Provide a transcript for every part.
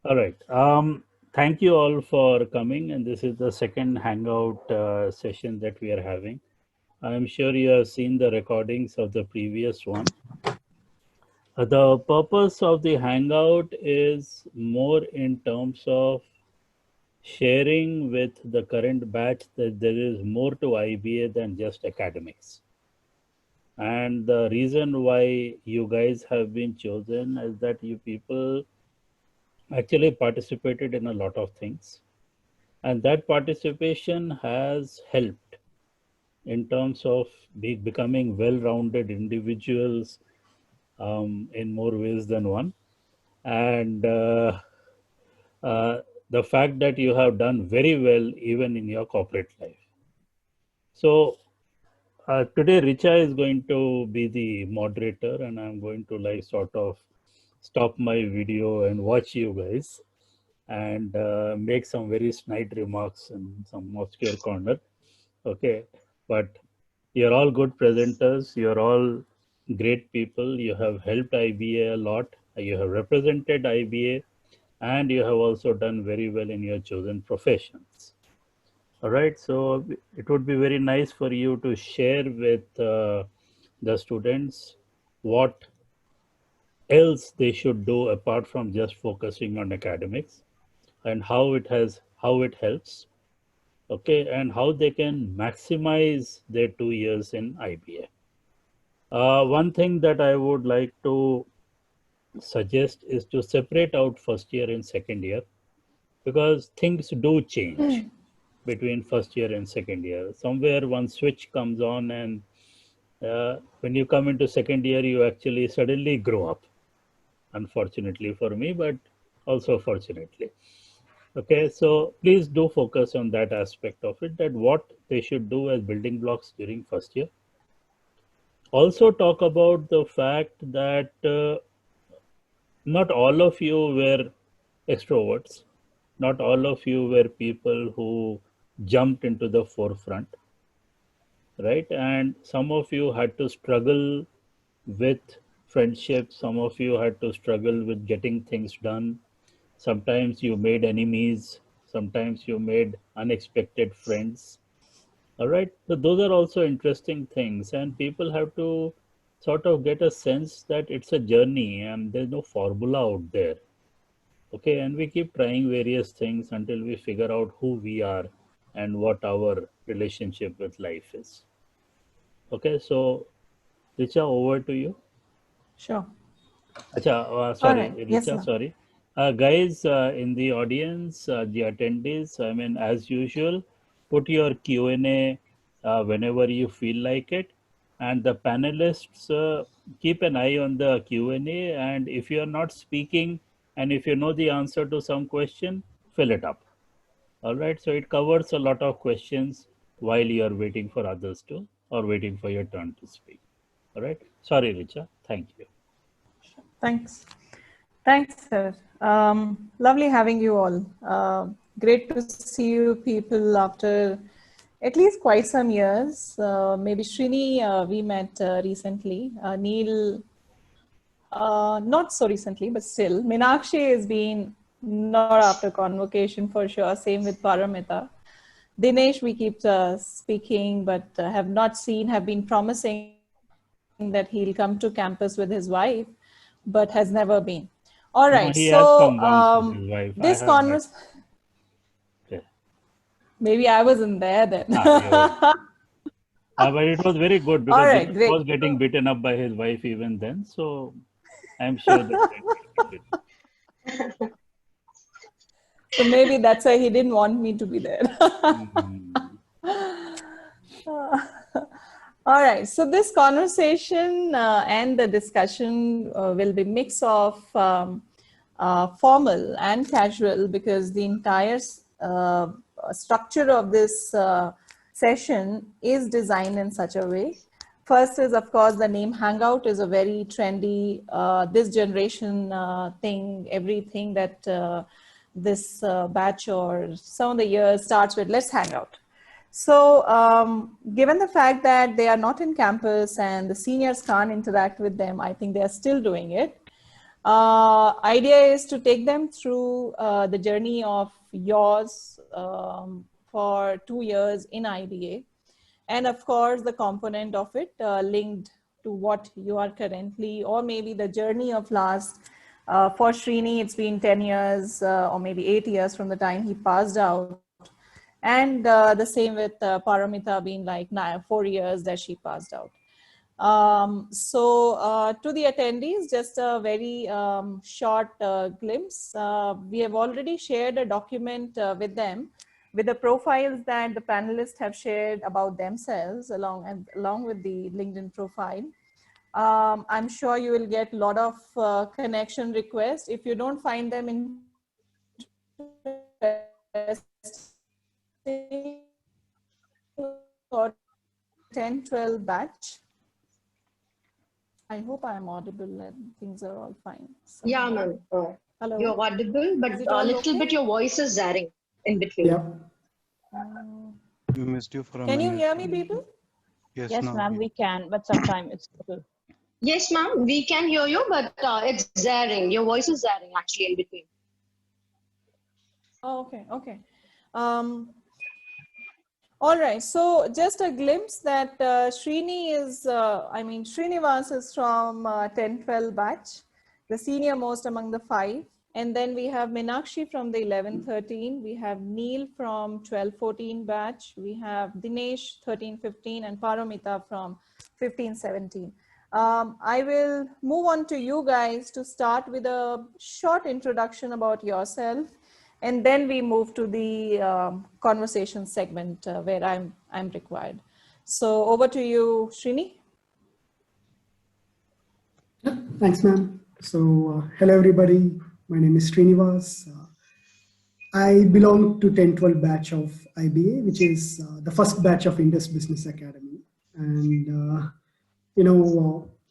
All right. Thank you all for coming, and this is the second Hangout session that we are having. I'm sure you have seen the recordings of the previous one. The purpose of the Hangout is more in terms of sharing with the current batch that there is more to IBA than just academics. And the reason why you guys have been chosen is that you people actually participated in a lot of things, and that participation has helped in terms of becoming well-rounded individuals in more ways than one. And uh, the fact that you have done very well even in your corporate life. So today Richa is going to be the moderator, and I'm going to like sort of stop my video and watch you guys and make some very snide remarks in some obscure corner. Okay, but you're all good presenters. You're all great people. You have helped IBA a lot. You have represented IBA, and you have also done very well in your chosen professions. All right. So it would be very nice for you to share with the students what else they should do apart from just focusing on academics, and how it helps, okay, and how they can maximize their 2 years in IBA. One thing that I would like to suggest is to separate out first year and second year, because things do change between first year and second year. Somewhere one switch comes on, and when you come into second year, you actually suddenly grow up. Unfortunately for me, but also fortunately. Okay, so please do focus on that aspect of it, that what they should do as building blocks during first year. Also talk about the fact that not all of you were extroverts. Not all of you were people who jumped into the forefront, right? And some of you had to struggle with friendships. Some of you had to struggle with getting things done. Sometimes you made enemies. Sometimes you made unexpected friends. All right. So those are also interesting things, and people have to sort of get a sense that it's a journey and there's no formula out there. Okay. And we keep trying various things until we figure out who we are and what our relationship with life is. Okay. So, Richa, over to you. Sure. Acha, All sorry, right. Yes, Richa, ma'am. sorry. Guys in the audience, the attendees, I mean, as usual, put your Q&A whenever you feel like it. And the panelists, keep an eye on the Q&A. And if you are not speaking and if you know the answer to some question, fill it up. All right. So it covers a lot of questions while you are waiting for others to, or waiting for your turn to speak. All right. Sorry, Richa. Thank you. Thanks. Thanks, sir. Lovely having you all. Great to see you people after at least quite some years. Maybe Srini, we met recently. Neil, not so recently, but still. Meenakshi has been not after convocation for sure. Same with Paramita. Dinesh, we keep speaking, but have not seen, have been promising that he'll come to campus with his wife, but has never been. All right, No, so he has come once with his this wife. I have met. Yeah. maybe I wasn't there then. You were. But it was very good All because right, Dinesh great. was getting beaten up by his wife even then. So I'm sure that he'll get it. So maybe that's why he didn't want me to be there. Mhm. All right, so this conversation and the discussion will be mix of formal and casual, because the entire structure of this session is designed in such a way. First is, of course, the name Hangout is a very trendy, this generation thing, everything that this batch or some of the years starts with, let's hang out. So given the fact that they are not in campus and the seniors can't interact with them, I think they are still doing it. Idea is to take them through the journey of yours for 2 years in IBA. And of course, the component of it linked to what you are currently, or maybe the journey of last. For Srini, it's been 10 years or maybe 8 years from the time he passed out. And the same with Paramita being like 4 years that she passed out. To the attendees, just a very short glimpse. We have already shared a document with them with the profiles that the panelists have shared about themselves along with the LinkedIn profile. I'm sure you will get a lot of connection requests. If you don't find them interesting or 10-12 batch, I hope I'm audible and things are all fine. So, yeah, ma'am. hello. You're audible, but a little okay? bit your voice is zaring in between. Yeah. We missed you for a Can minute. you hear me, people? Yes, now ma'am, we can, but sometimes it's little. Yes, ma'am, we can hear you, but it's zaring. Your voice is zaring actually in between. Oh, okay, okay. All right, so just a glimpse that Srini is, Srinivas is from 10-12 batch, the senior most among the 5. And then we have Meenakshi from the 11-13. We have Neil from 12-14 batch. We have Dinesh 13-15 and Paramita from 15-17. I will move on to you guys to start with a short introduction about yourself. And then we move to the conversation segment where I'm required. So over to you, Srini. Yeah, thanks, ma'am. So, hello, everybody. My name is Srinivas. I belong to 10-12 batch of IBA, which is the first batch of Indus Business Academy. And,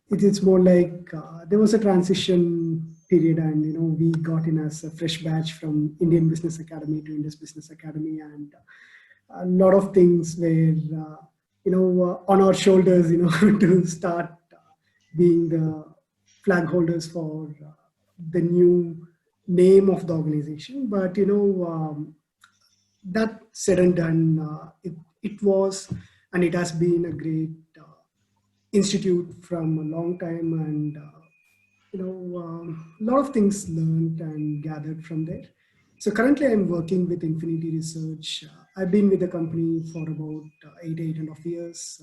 it is more like there was a transition period and, we got in as a fresh batch from Indian Business Academy to Indus Business Academy. And a lot of things were, on our shoulders, to start being the flag holders for the new name of the organization. But that said and done, it was and it has been a great institute from a long time, and a lot of things learned and gathered from there. So currently I'm working with Infinity Research. I've been with the company for about 8.5 years.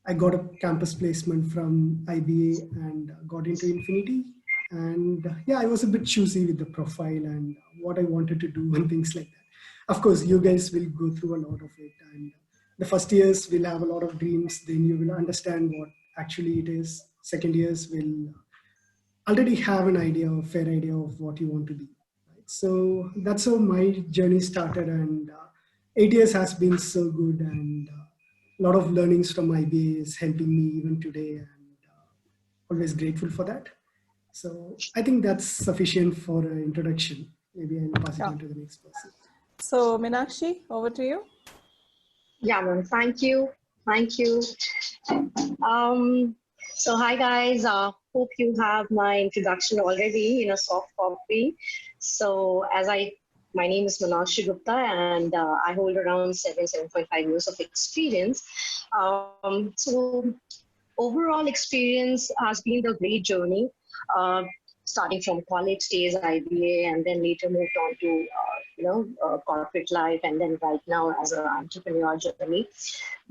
I got a campus placement from IBA and got into Infinity. And yeah, I was a bit choosy with the profile and what I wanted to do and things like that. Of course, you guys will go through a lot of it. And the first years will have a lot of dreams. Then you will understand what actually it is. Second years will already have an idea, a fair idea of what you want to be. Right? So that's how my journey started. And 8 years has been so good. And a lot of learnings from IBA is helping me even today, and always grateful for that. So I think that's sufficient for an introduction. Maybe I'll pass it on to the next person. So Meenakshi, over to you. Yeah, ma'am. Thank you. Thank you. So hi guys. Hope you have my introduction already in a soft copy. So my name is Meenakshi Gupta, and I hold around 7.5 years of experience. So overall experience has been a great journey, starting from college days, IBA, and then later moved on to corporate life, and then right now as an entrepreneur journey.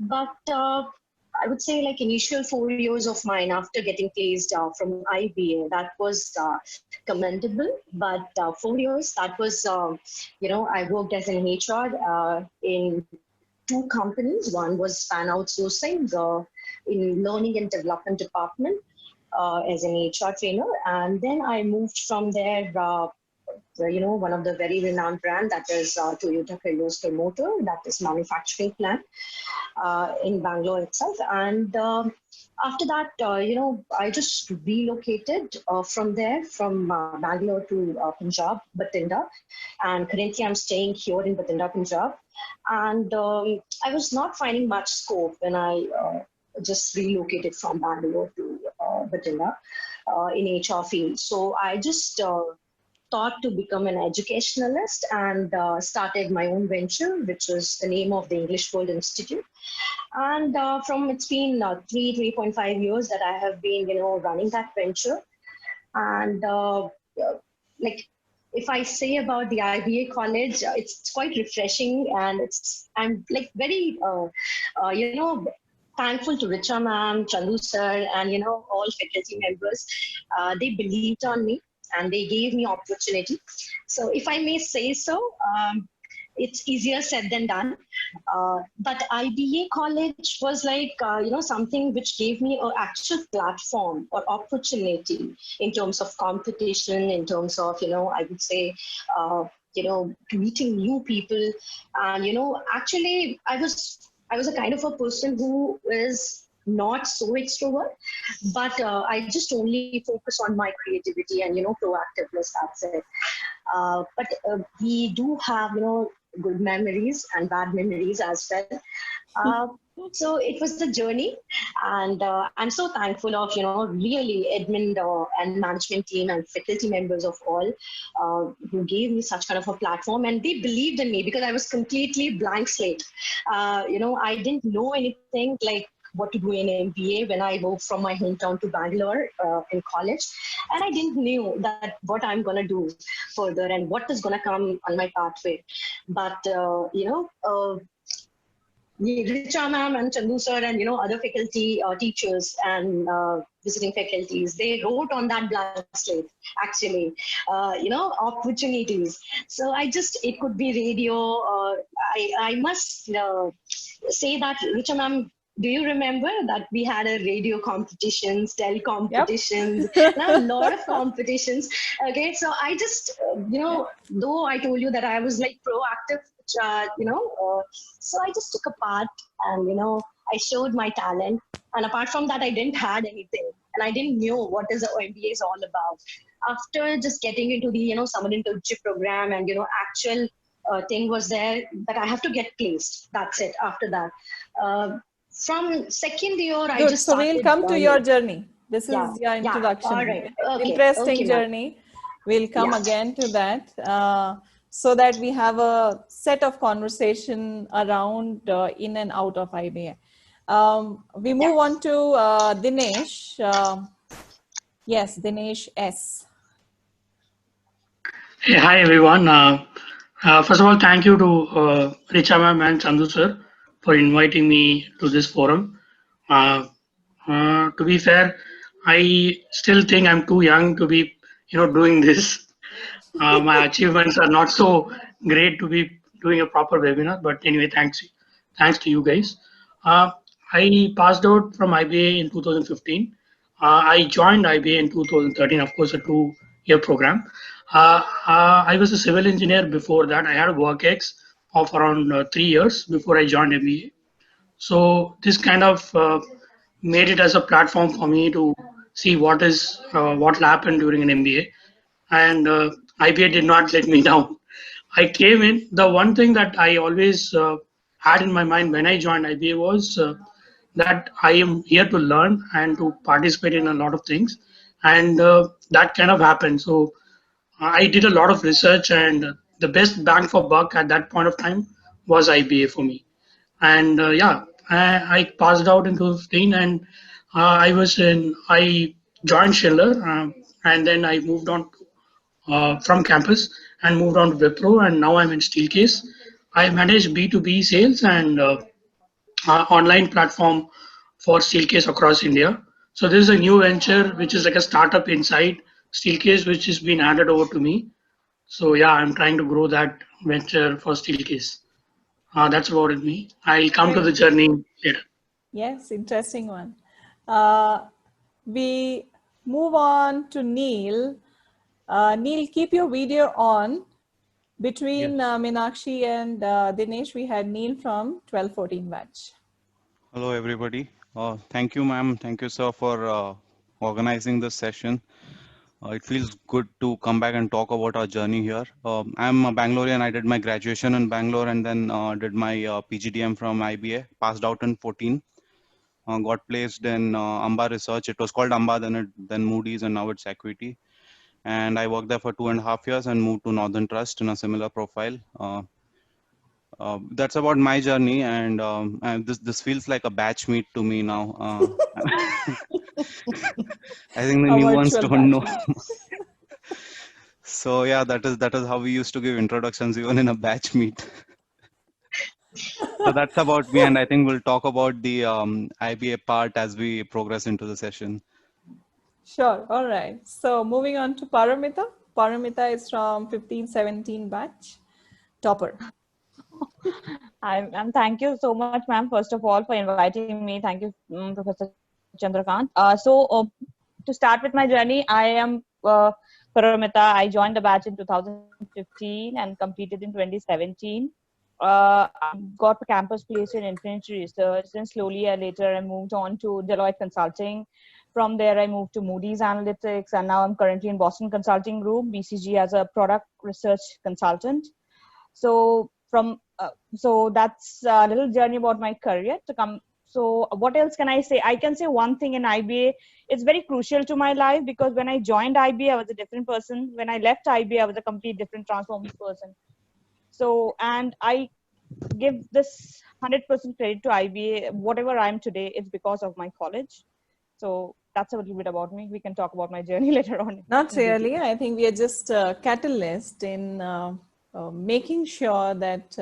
But I would say like initial 4 years of mine after getting placed from IBA, that was commendable. But 4 years, that was, I worked as an HR in 2 companies. One was Span Outsourcing in learning and development department as an HR trainer. And then I moved from there, one of the very renowned brand, that is Toyota Kirloskar Motor, that is manufacturing plant in Bangalore itself. And after that, I just relocated from there, from Bangalore to Punjab, Bathinda. And currently I'm staying here in Bathinda, Punjab. And I was not finding much scope when I just relocated from Bangalore to Bhatinda, in HR field. So I just thought to become an educationalist and started my own venture, which is the name of the English World Institute. And from it's been 3.5 years that I have been, running that venture. And like, if I say about the IBA college, it's quite refreshing, and I'm like very, thankful to Richa ma'am, Chandra sir, and all faculty members. They believed on me and they gave me opportunity. So if I may say so, it's easier said than done. But IBA college was like, something which gave me an actual platform or opportunity in terms of competition, in terms of, I would say, meeting new people. And, actually, I was a kind of a person who is not so extrovert, but I just only focus on my creativity and, proactiveness, that's it. But we do have, good memories and bad memories as well. So it was the journey, and I'm so thankful of, really admin and management team and faculty members of all who gave me such kind of a platform, and they believed in me because I was completely blank slate. I didn't know anything like what to do in MBA when I moved from my hometown to Bangalore in college. And I didn't know that what I'm going to do further and what is going to come on my pathway. But, Richa ma'am and Chandra sir and, other faculty, teachers and visiting faculties, they wrote on that blank slate, actually, opportunities. So it could be radio. I must say that, Richa ma'am, do you remember that we had a radio competitions, tel competitions, Yep. a lot of competitions. Okay, so I just, though I told you that I was like proactive, so I just took a part and, I showed my talent. And apart from that, I didn't had anything. And I didn't know what is the MBA is all about. After just getting into the, summer internship program and, actual thing was there that I have to get placed. That's it. After that. From second year, I Good. just So started we'll come to learning. your journey. This is Yeah, your introduction. all right. Okay. Interesting Okay, ma'am. journey. We'll come Yeah. again to that so that we have a set of conversation around in and out of IBA. We move on to Dinesh. Yes, Dinesh S. Hey, hi everyone. First of all, thank you to Richa ma'am and Chandra sir for inviting me to this forum. To be fair, I still think I'm too young to be, doing this. My achievements are not so great to be doing a proper webinar. But anyway, thanks to you guys. I passed out from IBA in 2015. I joined IBA in 2013, of course, a 2-year program. I was a civil engineer before that. I had a work ex of around 3 years before I joined MBA. So this kind of made it as a platform for me to see what will happen during an MBA. And IBA did not let me down. I came in. The one thing that I always had in my mind when I joined IBA was that I am here to learn and to participate in a lot of things, and that kind of happened. So I did a lot of research, and the best bang for buck at that point of time was IBA for me. And I passed out in 2015, and I joined Schiller, and then I moved on from campus and moved on to Wipro, and now I'm in Steelcase. I manage B2B sales and online platform for Steelcase across India. So this is a new venture, which is like a startup inside Steelcase, which has been handed over to me. So yeah, I'm trying to grow that venture for Steelcase. That's about it. Me. I'll come to the journey later. Yes, interesting one. We move on to Neil. Neil, keep your video on. Between Meenakshi and Dinesh, we had Neil from 1214 batch. Hello, everybody. Thank you, ma'am. Thank you, sir, for organizing this session. It feels good to come back and talk about our journey here. I'm a Bangalorean. I did my graduation in Bangalore and then did my PGDM from IBA, passed out in 14. got placed in Amba Research. It was called Amba, then Moody's, and now it's Equity. And I worked there for 2.5 years and moved to Northern Trust in a similar profile. That's about my journey, and this feels like a batch meet to me now. I think the A new ones virtual don't know. batch. So yeah, that is how we used to give introductions even in a batch meet. So that's about me, and I think we'll talk about the IBA part as we progress into the session. Sure. All right. So moving on to Paramita. Paramita is from 15-17 batch, topper. And thank you so much, ma'am, first of all, for inviting me. Thank you, Professor Chandrakant. To start with my journey, I am Paramita. I joined the batch in 2015 and completed in 2017. I got a campus place in Infinity Research. Then slowly, later, I moved on to Deloitte Consulting. From there, I moved to Moody's Analytics, and now I'm currently in Boston Consulting Group, BCG, as a product research consultant. So so that's a little journey about my career to come. So what else can I say? I can say one thing in IBA. It's very crucial to my life because when I joined IBA, I was a different person. When I left IBA, I was a complete different transformed person. So, and I give this 100% credit to IBA. Whatever I am today, it's because of my college. So that's a little bit about me. We can talk about my journey later on. Not really. I think we are just a catalyst in making sure that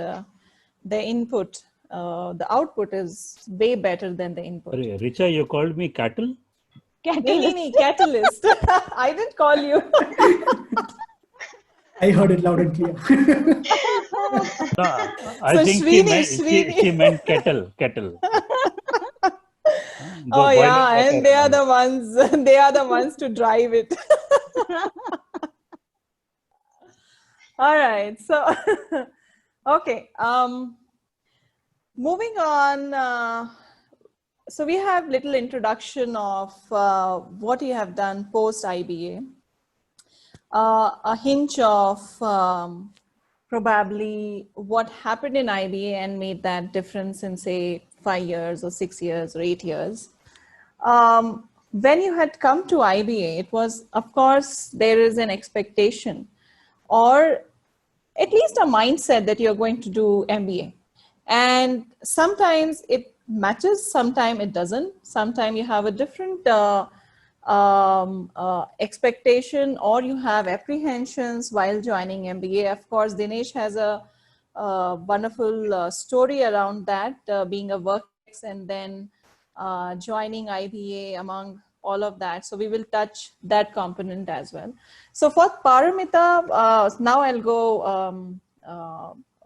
the input, the output is way better than the input. Sorry, Richa, you called me cattle? Catalyst. Catalyst. I didn't call you. I heard it loud and clear. No, I So think Srini. she meant kettle. Oh yeah, Boiling and water. they are the ones. They are the ones to drive it. All right. So, okay. Moving on. So we have little introduction of what you have done post IBA. A hint of probably what happened in IBA and made that difference in say 5 years or 6 years or 8 years. When you had come to IBA, it was, of course, there is an expectation or at least a mindset that you're going to do MBA. And sometimes it matches, sometimes it doesn't. Sometimes you have a different expectation or you have apprehensions while joining MBA. Of course, Dinesh has a wonderful story around that, being a work and then joining IBA among all of that. So we will touch that component as well. So for Paramita, now I'll go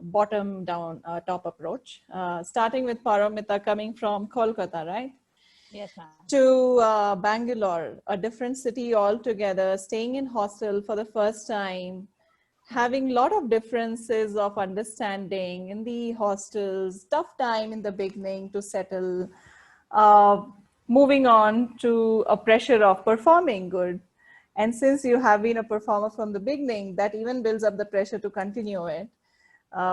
bottom down, top approach, starting with Paramita coming from Kolkata, right? Yes, ma'am. To Bangalore, a different city altogether, staying in hostel for the first time, having a lot of differences of understanding in the hostels, tough time in the beginning to settle, moving on to a pressure of performing good. And since you have been a performer from the beginning, that even builds up the pressure to continue it.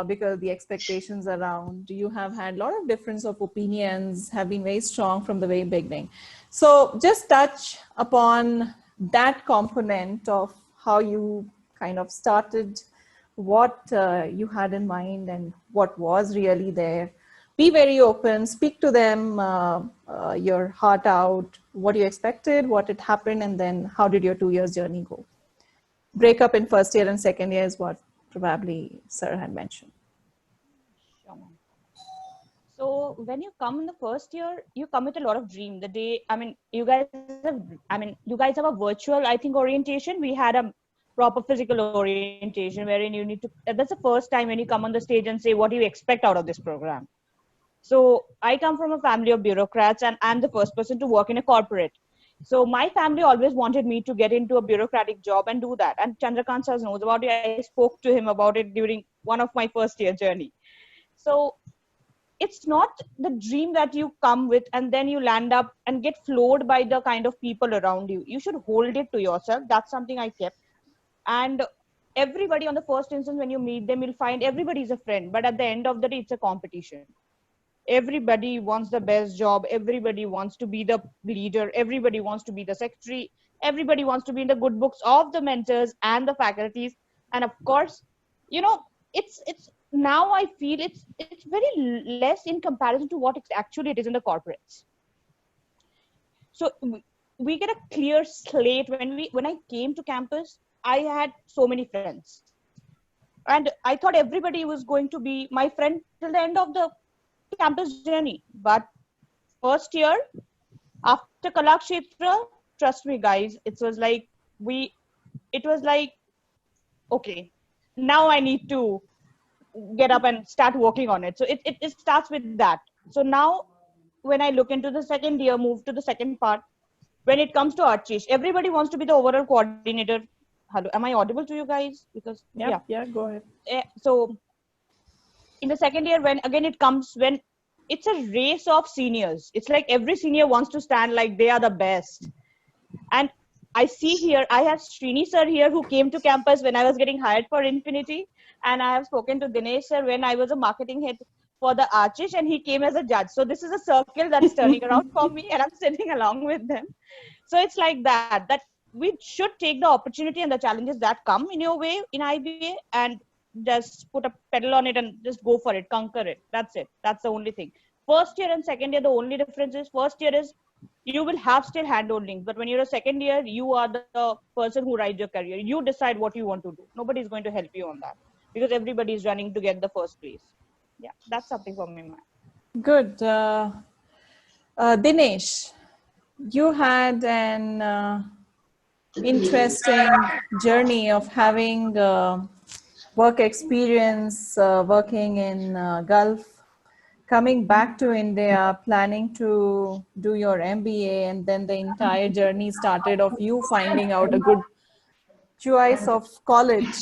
Because the expectations around you have had a lot of difference of opinions, have been very strong from the very beginning. So just touch upon that component of how you kind of started, what you had in mind and what was really there. Be very open, speak to them, your heart out, what you expected, what had happened, and then how did your 2 years journey go? Break up in first year and second year is what probably Sir had mentioned. Sure. So when you come in the first year, you come with a lot of dream. The day, you guys have a virtual, I think, orientation. We had a proper physical orientation wherein you need to, that's the first time when you come on the stage and say, what do you expect out of this program? So I come from a family of bureaucrats and I'm the first person to work in a corporate. So my family always wanted me to get into a bureaucratic job and do that. And Chandrakant sir knows about it. I spoke to him about it during one of my first year journey. So it's not the dream that you come with and then you land up and get floored by the kind of people around you. You should hold it to yourself. That's something I kept. And everybody on the first instance, when you meet them, you'll find everybody is a friend. But at the end of the day, it's a competition. Everybody wants the best job. Everybody wants to be the leader. Everybody wants to be the secretary. Everybody wants to be in the good books of the mentors and the faculties. And of course, you know, it's now I feel it's very less in comparison to what actually it is in the corporates. So we get a clear slate. When I came to campus, I had so many friends, and I thought everybody was going to be my friend till the end of the campus journey. But first year after Kalakshetra, trust me guys, it was like okay, now I need to get up and start working on it. So it starts with that. So now when I look into the second year, move to the second part, when it comes to Archish, everybody wants to be the overall coordinator. Hello, am I audible to you guys? Because yeah, go ahead. So in the second year, when again it comes, when it's a race of seniors, it's like every senior wants to stand like they are the best. And I see here, I have Srini sir here who came to campus when I was getting hired for Infinity. And I have spoken to Dinesh sir when I was a marketing head for the Archish, and he came as a judge. So this is a circle that's turning around for me, and I'm sitting along with them. So it's like that we should take the opportunity and the challenges that come in your way in IBA and just put a pedal on it and just go for it, conquer it. That's it. That's the only thing. First year and second year, the only difference is first year is you will have still hand holding, but when you're a second year, you are the person who rides your career. You decide what you want to do. Nobody is going to help you on that because everybody is running to get the first place. Yeah, that's something for me, man. Good. Dinesh, you had an interesting journey of having work experience working in Gulf, coming back to India, planning to do your MBA, and then the entire journey started of you finding out a good choice of college.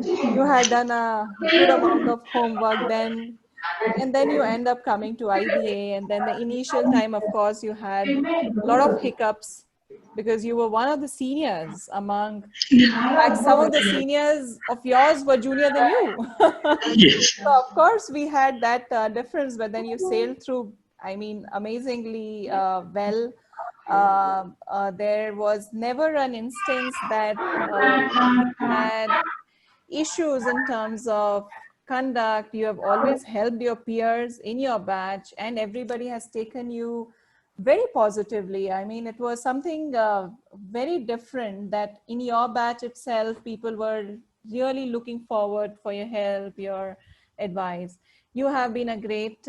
You had done a good amount of homework then, and then you end up coming to IBA, and then the initial time, of course, you had a lot of hiccups because you were one of the seniors among, in fact, some of the seniors of yours were junior than you. Yes. So of course we had that difference, but then you sailed through, I mean, amazingly well. There was never an instance that you had issues in terms of conduct. You have always helped your peers in your batch, and everybody has taken you very positively. I mean, it was something very different that in your batch itself, people were really looking forward for your help, your advice. You have been a great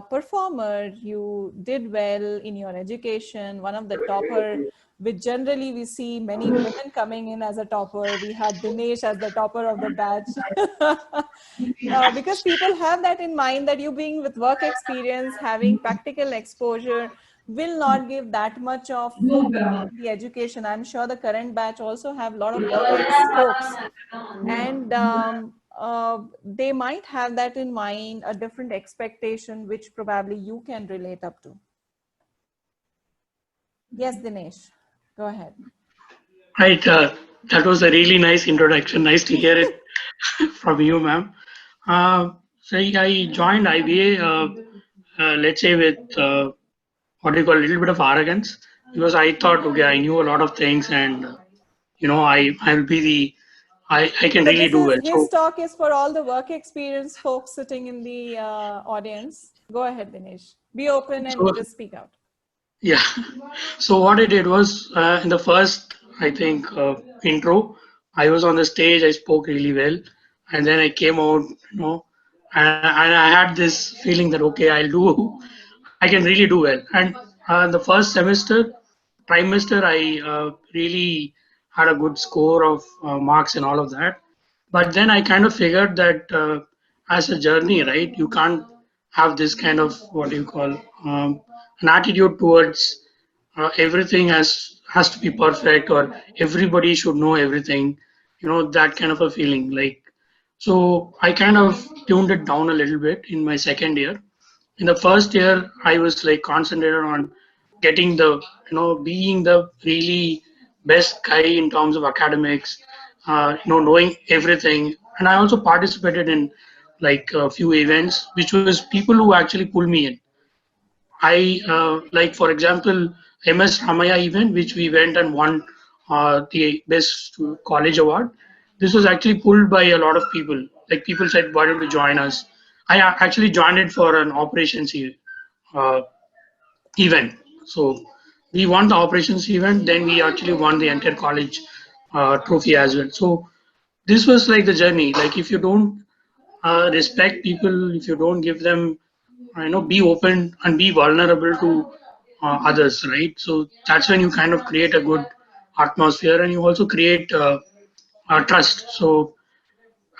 performer. You did well in your education, one of the topper, which generally we see many women coming in as a topper. We had Dinesh as the topper of the batch. Because people have that in mind that you being with work experience, having practical exposure will not give that much of focus on the education. I'm sure the current batch also have a lot of work ex folks, and they might have that in mind, a different expectation, which probably you can relate up to. Yes, Dinesh, go ahead. Right. That was a really nice introduction. Nice to hear it from you, ma'am. So I joined IBA, let's say with what do you call a little bit of arrogance, because I thought, okay, I knew a lot of things, and I'll be the I can So really do well. his talk is for all the work experience folks sitting in the audience. Go ahead, Dinesh. Be open and just speak out. Yeah. So what I did was in the first, I think, intro, I was on the stage. I spoke really well, and then I came out, and I had this feeling that okay, I can really do well. And the first semester, trimester, I really had a good score of marks and all of that. But then I kind of figured that as a journey, right, you can't have this kind of what do you call an attitude towards everything has to be perfect or everybody should know everything, that kind of a feeling. Like, so I kind of tuned it down a little bit in my second year. In the first year, I was like concentrated on getting the, being the really best guy in terms of academics, knowing everything. And I also participated in like a few events, which was people who actually pulled me in. like for example, MS Ramaya event, which we went and won the best college award. This was actually pulled by a lot of people. Like people said, why don't you join us? I actually joined it for an operations uh, event. So we won the operations event, then we actually won the entire college trophy as well. So this was like the journey. Like if you don't respect people, if you don't give them, be open and be vulnerable to others, right? So that's when you kind of create a good atmosphere, and you also create trust. So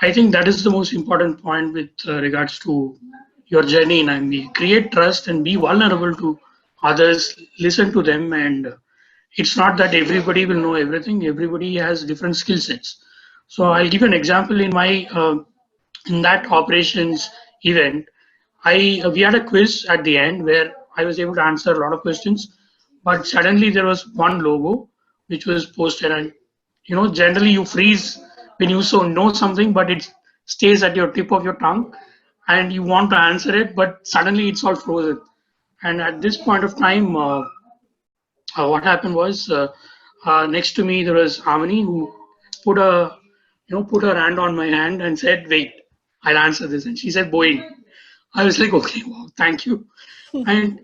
I think that is the most important point with regards to your journey in MBA. Create trust and be vulnerable to others, listen to them, and it's not that everybody will know everything. Everybody has different skill sets. So I'll give you an example in that operations event. We had a quiz at the end where I was able to answer a lot of questions, but suddenly there was one logo which was posted, and generally you freeze when you know something, but it stays at your tip of your tongue, and you want to answer it, but suddenly it's all frozen. And at this point of time, what happened was next to me there was Amini who put a put her hand on my hand and said, "Wait, I'll answer this." And she said, "Boeing." I was like, "Okay, wow, thank you." And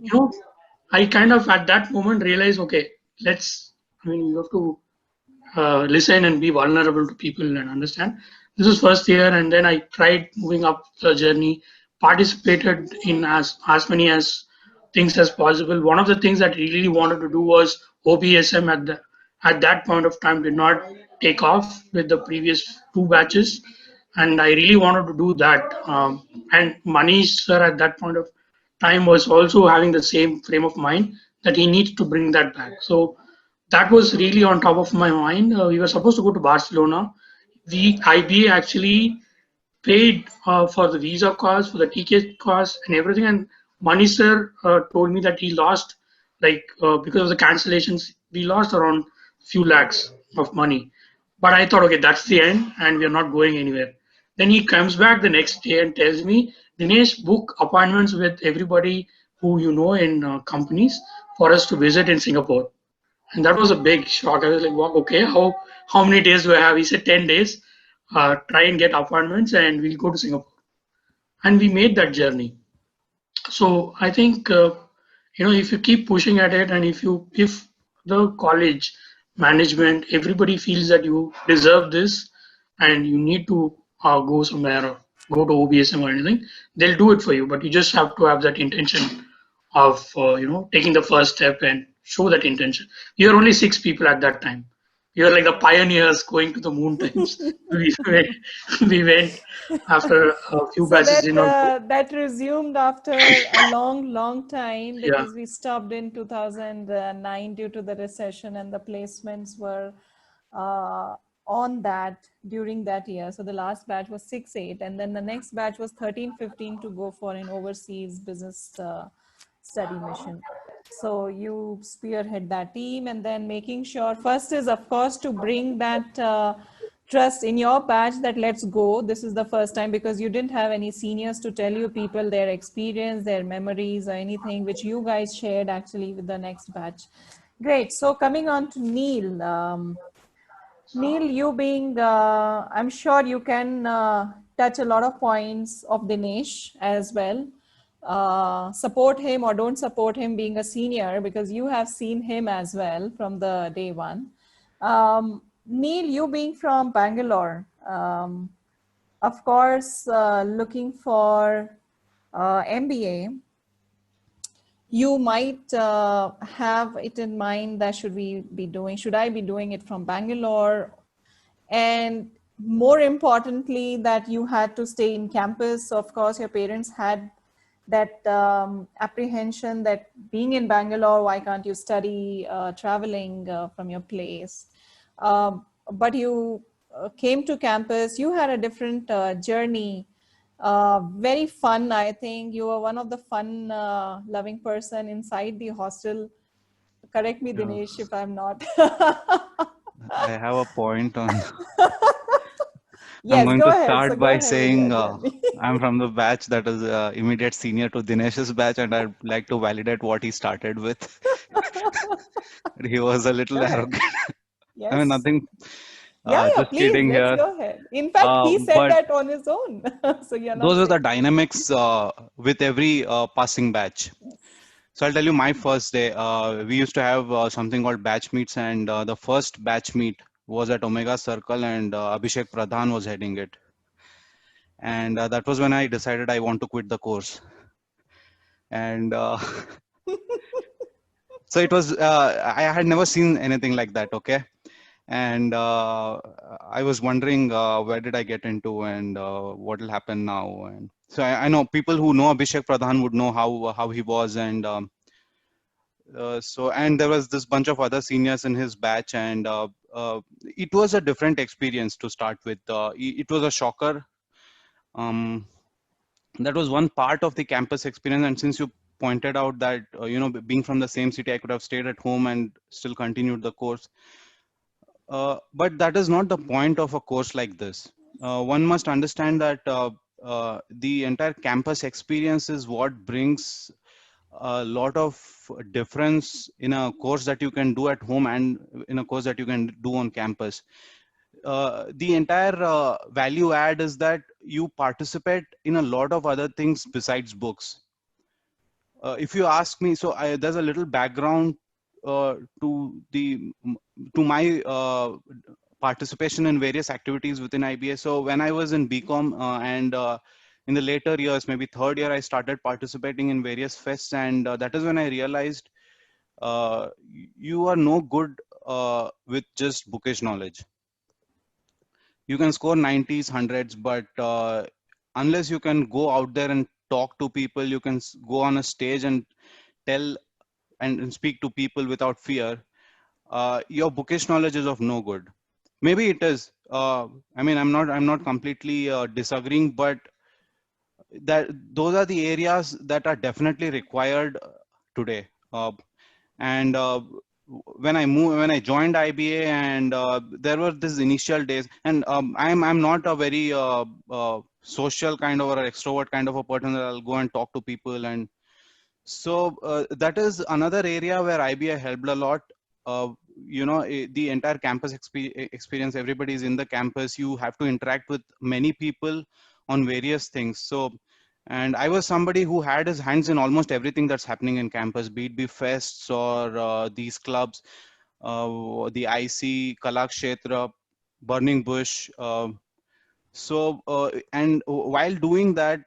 I kind of at that moment realized, okay, let's. I mean, you have to listen and be vulnerable to people and understand. This is first year, and then I tried moving up the journey, participated in as many as things as possible. One of the things that I really wanted to do was OBSM at that point of time did not take off with the previous two batches, and I really wanted to do that. And Manish sir at that point of time was also having the same frame of mind that he needs to bring that back. So that was really on top of my mind. We were supposed to go to Barcelona. The IBA actually paid for the visa cost, for the ticket cost, and everything. And Mani sir told me that he lost, because of the cancellations, we lost around few lakhs of money. But I thought, okay, that's the end, and we are not going anywhere. Then he comes back the next day and tells me, Dinesh, book appointments with everybody who you know in companies for us to visit in Singapore. And that was a big shock. I was like, wow, okay, how many days do I have? He said 10 days. Try and get appointments and we'll go to Singapore. And we made that journey. So I think if you keep pushing at it, and if the college management, everybody feels that you deserve this and you need to go somewhere or go to OBSM or anything, they'll do it for you. But you just have to have that intention of taking the first step and show that intention. We were only 6 people at that time. We were like the pioneers going to the moon times. we went after a few So batches. that resumed after a long time, Yeah. because we stopped in 2009 due to the recession, and the placements were on that during that year. So the last batch was 6-8, and then the next batch was 13-15 to go for an overseas business study mission. So you spearhead that team, and then making sure, first is of course to bring that trust in your batch that let's go, this is the first time, because you didn't have any seniors to tell you people their experience, their memories or anything, which you guys shared actually with the next batch. Great. So coming on to Neil. Neil, you being, I'm sure you can touch a lot of points of Dinesh as well. Support him or don't support him being a senior, because you have seen him as well from the day one. Neil, you being from Bangalore, of course, looking for MBA, you might have it in mind that should I be doing it from Bangalore? And more importantly, that you had to stay in campus. Of course, your parents had that apprehension that being in Bangalore, why can't you study traveling from your place? But you came to campus, you had a different journey. Very fun, I think. You were one of the fun loving person inside the hostel. Correct me, Dinesh, if I'm not. I have a point on Yes, going go to ahead. So start go by ahead with your saying journey. I'm from the batch that is immediate senior to Dinesh's batch, and I'd like to validate what he started with. He was a little Go ahead. arrogant. I mean, Yes. nothing. Yeah, Just please, kidding let's here. go ahead. In fact, he said But that on his own. So you're not those are the saying. dynamics with every passing batch. Yes. So I'll tell you my first day. We used to have something called batch meets, and the first batch meet was at Omega Circle, and Abhishek Pradhan was heading it. And that was when I decided I want to quit the course. And so it was, I had never seen anything like that, okay? And I was wondering where did I get into and what will happen now. And so I know people who know Abhishek Pradhan would know how he was, and and there was this bunch of other seniors in his batch, and it was a different experience to start with. It was a shocker. Um, that was one part of the campus experience, and since you pointed out that being from the same city, I could have stayed at home and still continued the course. But that is not the point of a course like this. One must understand that the entire campus experience is what brings a lot of difference in a course that you can do at home and in a course that you can do on campus. The entire value add is that you participate in a lot of other things besides books. If you ask me, so there's a little background to my participation in various activities within IBA. So when I was in BCom and in the later years, maybe third year, I started participating in various fests, and that is when I realized you are no good with just bookish knowledge. You can score 90s, 100s, but unless you can go out there and talk to people, you can go on a stage and tell and speak to people without fear, your bookish knowledge is of no good. Maybe it is. I mean, I'm not completely disagreeing, but that those are the areas that are definitely required today. And when I joined IBA, and there were these initial days, and I'm not a very social kind of or extrovert kind of a person that I'll go and talk to people. And so that is another area where IBA helped a lot. The entire campus experience, everybody is in the campus. You have to interact with many people on various things. So, and I was somebody who had his hands in almost everything that's happening in campus, be it fests or these clubs, the IC, Kalakshetra, Burning Bush. And while doing that,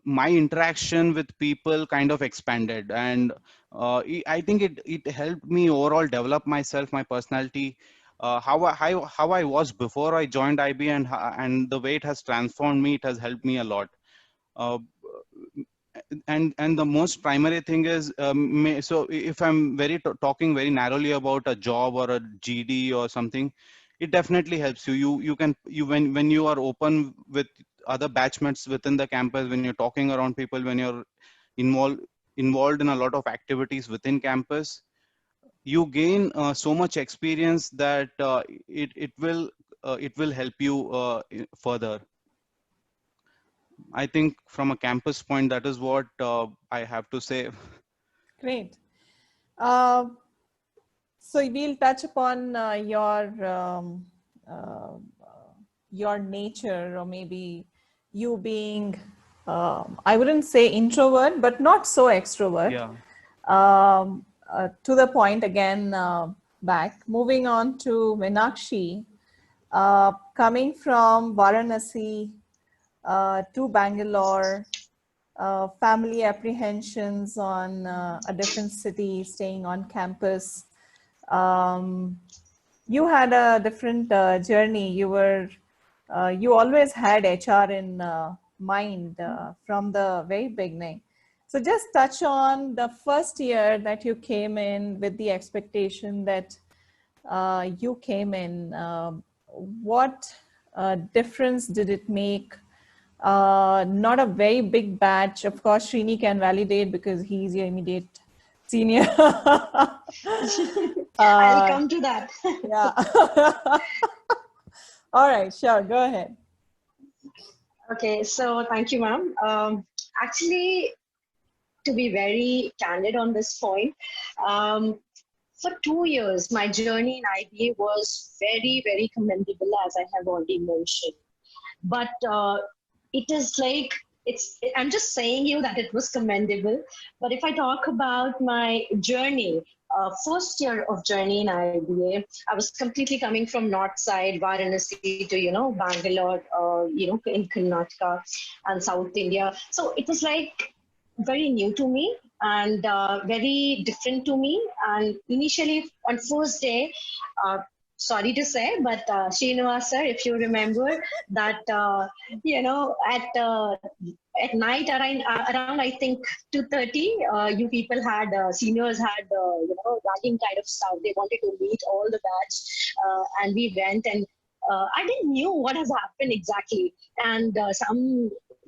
my interaction with people kind of expanded, and I think it helped me overall develop myself, my personality, how I was before I joined IB, and the way it has transformed me. It has helped me a lot. Uh, and the most primary thing is, so if I'm talking very narrowly about a job or a GD or something, it definitely helps you. When you are open with other batchmates within the campus, when you're talking around people, when you're involved in a lot of activities within campus, you gain so much experience that it will help you further. I think from a campus point, that is what I have to say. Great. So we'll touch upon your nature, or maybe you being, I wouldn't say introvert, but not so extrovert. Yeah. To the point again, back. Moving on to Meenakshi, coming from Varanasi to Bangalore, family apprehensions on a different city, staying on campus. You had a different journey. You always had HR in mind from the very beginning. So just touch on the first year that you came in with the expectation that you came in. What difference did it make? Not a very big batch. Of course, Srini can validate because he's your immediate senior. I'll come to that. Yeah. All right, sure. Go ahead. Okay, so thank you, ma'am. Actually, to be very candid on this point, um, for 2 years, my journey in IBA was very, very commendable, as I have already mentioned. But it is like, I'm just saying you that it was commendable. But if I talk about my journey, first year of journey in IBA, I was completely coming from north side, Varanasi to, Bangalore, in Karnataka and South India. So it was like very new to me and very different to me. And initially, on first day, uh, sorry to say, but Srinivas sir, if you remember that, at night around I think 2:30, you people had seniors had ragging kind of stuff. They wanted to meet all the batch, and we went and. I didn't knew what has happened exactly, and some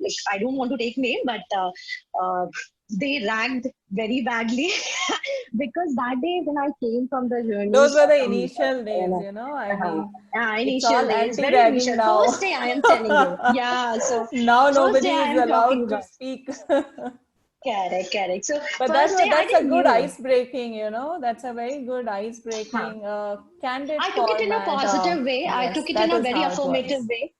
like I don't want to take name, but they ragged very badly because that day when I came from the journey. Those were the from, initial days, you know. I mean, it's initial all days, very anti-ragging initial. now. First day I am telling you. Yeah, so Now first nobody day I is am talking allowed to about. speak. Correct. So But first day I that's a didn't good knew. ice breaking, you know. That's a very good ice Huh. breaking, candid I took it in a format. positive way. I Yes, took it in that a is very how it affirmative was. way.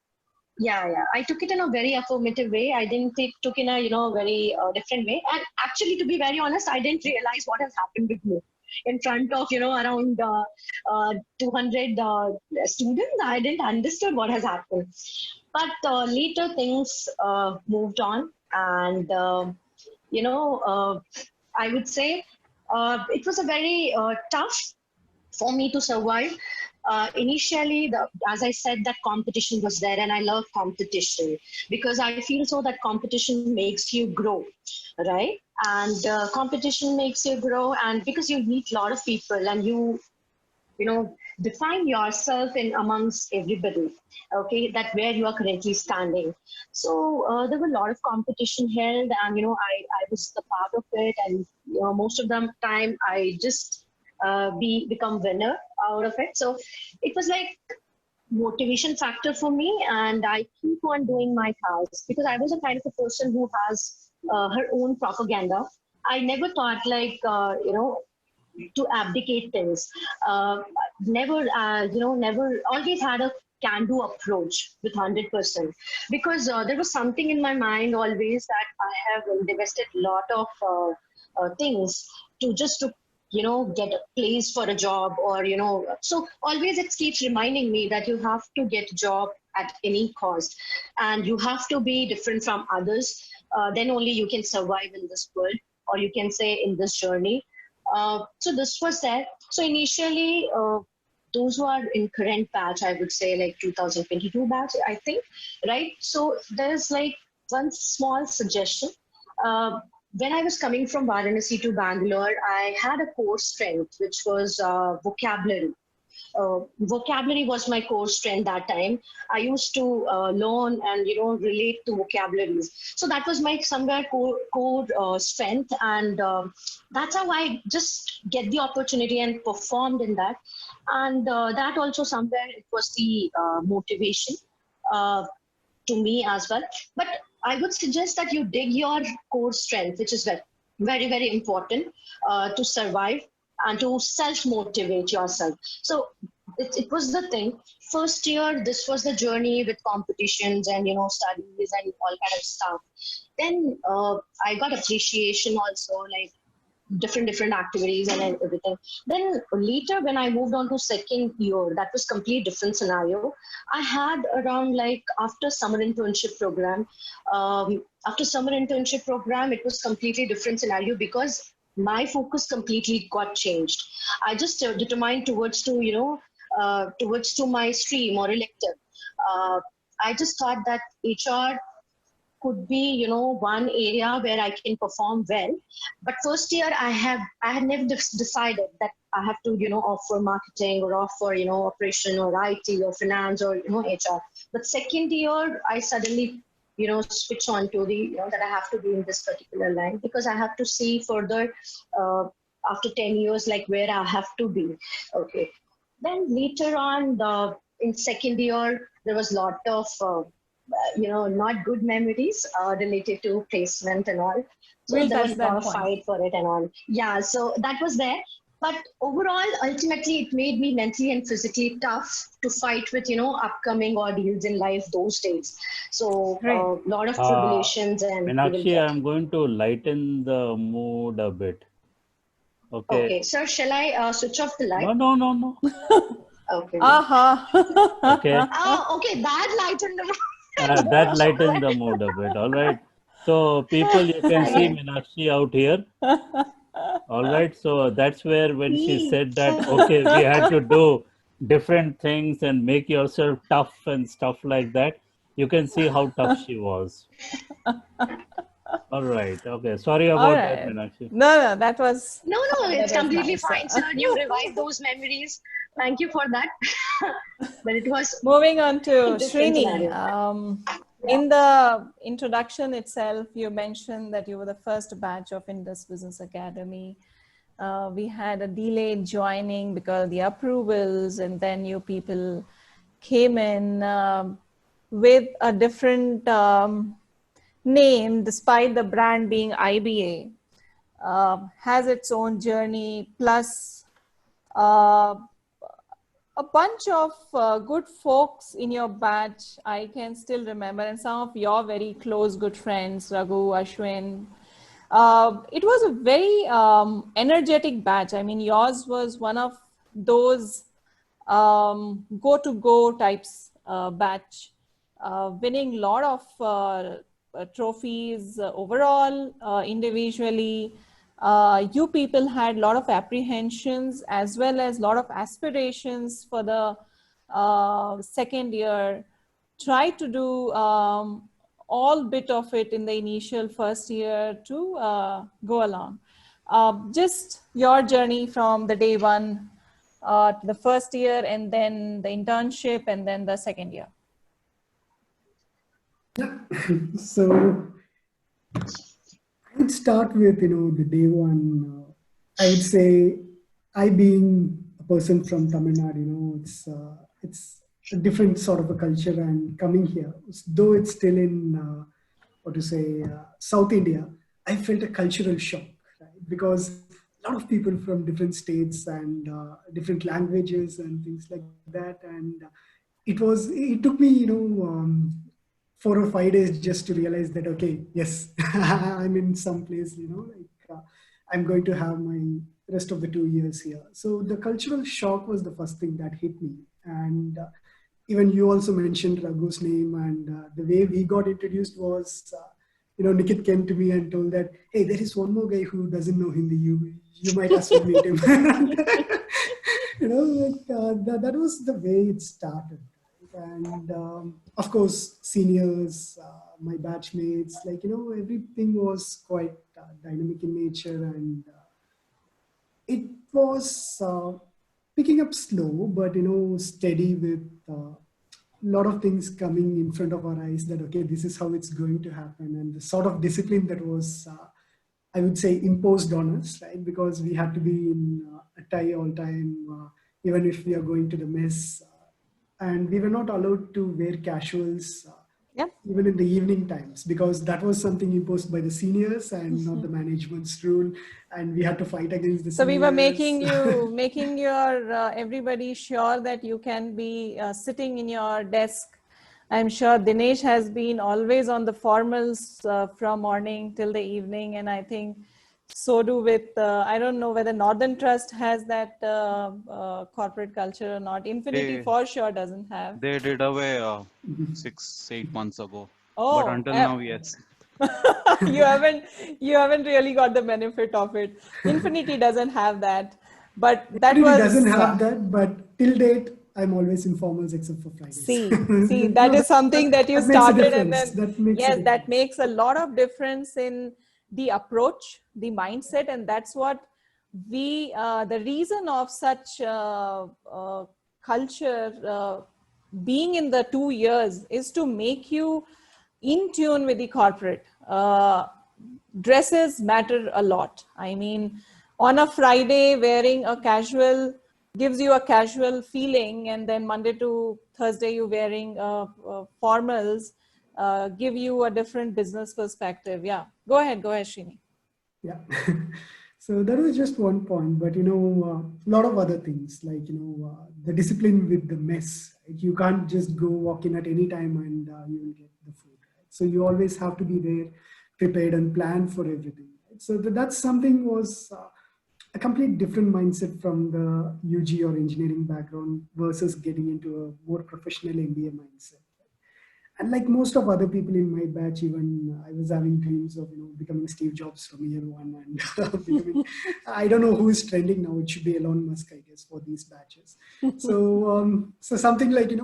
Yeah. I took it in a very affirmative way. I didn't took in a very different way. And actually, to be very honest, I didn't realize what has happened with me in front of around 200 students. I didn't understood what has happened. But later things moved on, and you know, uh, I would say it was a very tough for me to survive. Initially, as I said, that competition was there, and I love competition because I feel so that competition makes you grow, right? And competition makes you grow, and because you meet a lot of people, and define yourself in amongst everybody, okay, that where you are currently standing. So there were a lot of competition held, and I was the part of it, and most of the time I just become winner out of it. So it was like motivation factor for me, and I keep on doing my task because I was a kind of a person who has her own propaganda. I never thought like to abdicate things. Never, always had a can-do approach with 100% because there was something in my mind always that I have invested a lot of things to just to get a place for a job, or so always it keeps reminding me that you have to get a job at any cost, and you have to be different from others. Then only you can survive in this world, or you can say in this journey. So this was that. So initially, those who are in current batch, I would say like 2022 batch, I think, right? So there's like one small suggestion. When I was coming from Varanasi to Bangalore, I had a core strength, which was vocabulary. Vocabulary was my core strength that time. I used to learn and relate to vocabularies. So that was my somewhere core strength, and that's how I just get the opportunity and performed in that. And that also somewhere it was the motivation uh, to me as well. But I would suggest that you dig your core strength, which is very, very important to survive and to self-motivate yourself. So it was the thing. First year, this was the journey with competitions and studies and all kind of stuff. Then I got appreciation also, like different activities and everything. Then later when I moved on to second year, that was complete different scenario. I had around like after summer internship program, it was completely different scenario because my focus completely got changed. I just determined towards to towards to my stream or elective. uh, I just thought that HR could be one area where I can perform well. But first year I had never decided that I have to offer marketing or offer operation or IT or finance or HR. But second year I suddenly switch on to the that I have to be in this particular line because I have to see further after 10 years like where I have to be. Okay. Then later on in second year there was lot of not good memories related to placement and all. So We'll there touch was a lot that of point. fight for it and all. Yeah, so that was there. But overall, ultimately, it made me mentally and physically tough to fight with, upcoming ordeals in life those days. So Right. a lot of tribulations and we will Meenakshi, get. I'm going to lighten the mood a bit. Okay. Okay, sir, shall I switch off the light? No. Okay. Okay. Okay, that lightened the That lightens the mood a bit. All right. So people, you can see Okay. Meenakshi out here. All right. So that's where when she said that, okay, we had to do different things and make yourself tough and stuff like that, you can see how tough she was. All right. Okay. Sorry All about that, right. Meenakshi. No, that was No, it's that was completely nice. fine, sir. You revived those memories. Thank you for that. But it was Moving on to different Srini. scenario. In the introduction itself, you mentioned that you were the first batch of Indus Business Academy. We had a delayed joining because of the approvals, and then you people came in with a different name, despite the brand being IBA. Has its own journey, plus a bunch of good folks in your batch. I can still remember, and some of your very close good friends, Raghu, Ashwin. It was a very energetic batch. I mean, yours was one of those go-to-go types batch, winning a lot of trophies overall, individually. You people had a lot of apprehensions as well as a lot of aspirations for the second year. Try to do all bit of it in the initial first year to go along. Just your journey from the day one to the first year, and then the internship, and then the second year. So I would start with, the day one. I would say, I being a person from Tamil Nadu, it's a different sort of a culture, and coming here, though it's still in, South India, I felt a cultural shock, right? Because a lot of people from different states and different languages and things like that. And it took me, 4 or 5 days just to realize that, okay, yes, I'm in some place, I'm going to have my rest of the 2 years here. So the cultural shock was the first thing that hit me. And even you also mentioned Raghu's name, and the way we got introduced was, Nikit came to me and told that, hey, there is one more guy who doesn't know Hindi. You might as well meet him. That was the way it started. And of course, seniors, my batchmates, everything was quite dynamic in nature, and it was picking up slow, but steady, with a lot of things coming in front of our eyes that, okay, this is how it's going to happen. And the sort of discipline that was, I would say, imposed on us, right? Because we had to be in a tie all time, even if we are going to the mess. And we were not allowed to wear casuals, even in the evening times, because that was something imposed by the seniors and not the management's rule. And we had to fight against the So seniors. we were making your everybody sure that you can be sitting in your desk. I'm sure Dinesh has been always on the formals from morning till the evening, and I think so do with, I don't know whether Northern Trust has that corporate culture or not. Infinity for sure doesn't have. They did away 6-8 months ago. Oh, But until now, yes. you haven't really got the benefit of it. Infinity doesn't have that, but that Infinity was doesn't have that, but till date, I'm always in formals except for Fridays. See, that is something that you started, and then that makes makes a lot of difference in the approach, the mindset, and that's what the reason of such culture being in the 2 years is to make you in tune with the corporate. Dresses matter a lot. I mean, on a Friday, wearing a casual gives you a casual feeling, and then Monday to Thursday, you're wearing formals. give you a different business perspective. Yeah, go ahead, Srini. Yeah. So that was just one point, but a lot of other things like the discipline with the mess. Right? You can't just go walk in at any time and you will get the food. Right? So you always have to be there, prepared and plan for everything. Right? So that's something was a complete different mindset from the UG or engineering background versus getting into a more professional MBA mindset. And like most of other people in my batch, even I was having dreams of becoming Steve Jobs from year one, and becoming, I don't know who is trending now. It should be Elon Musk, I guess, for these batches. So so something like a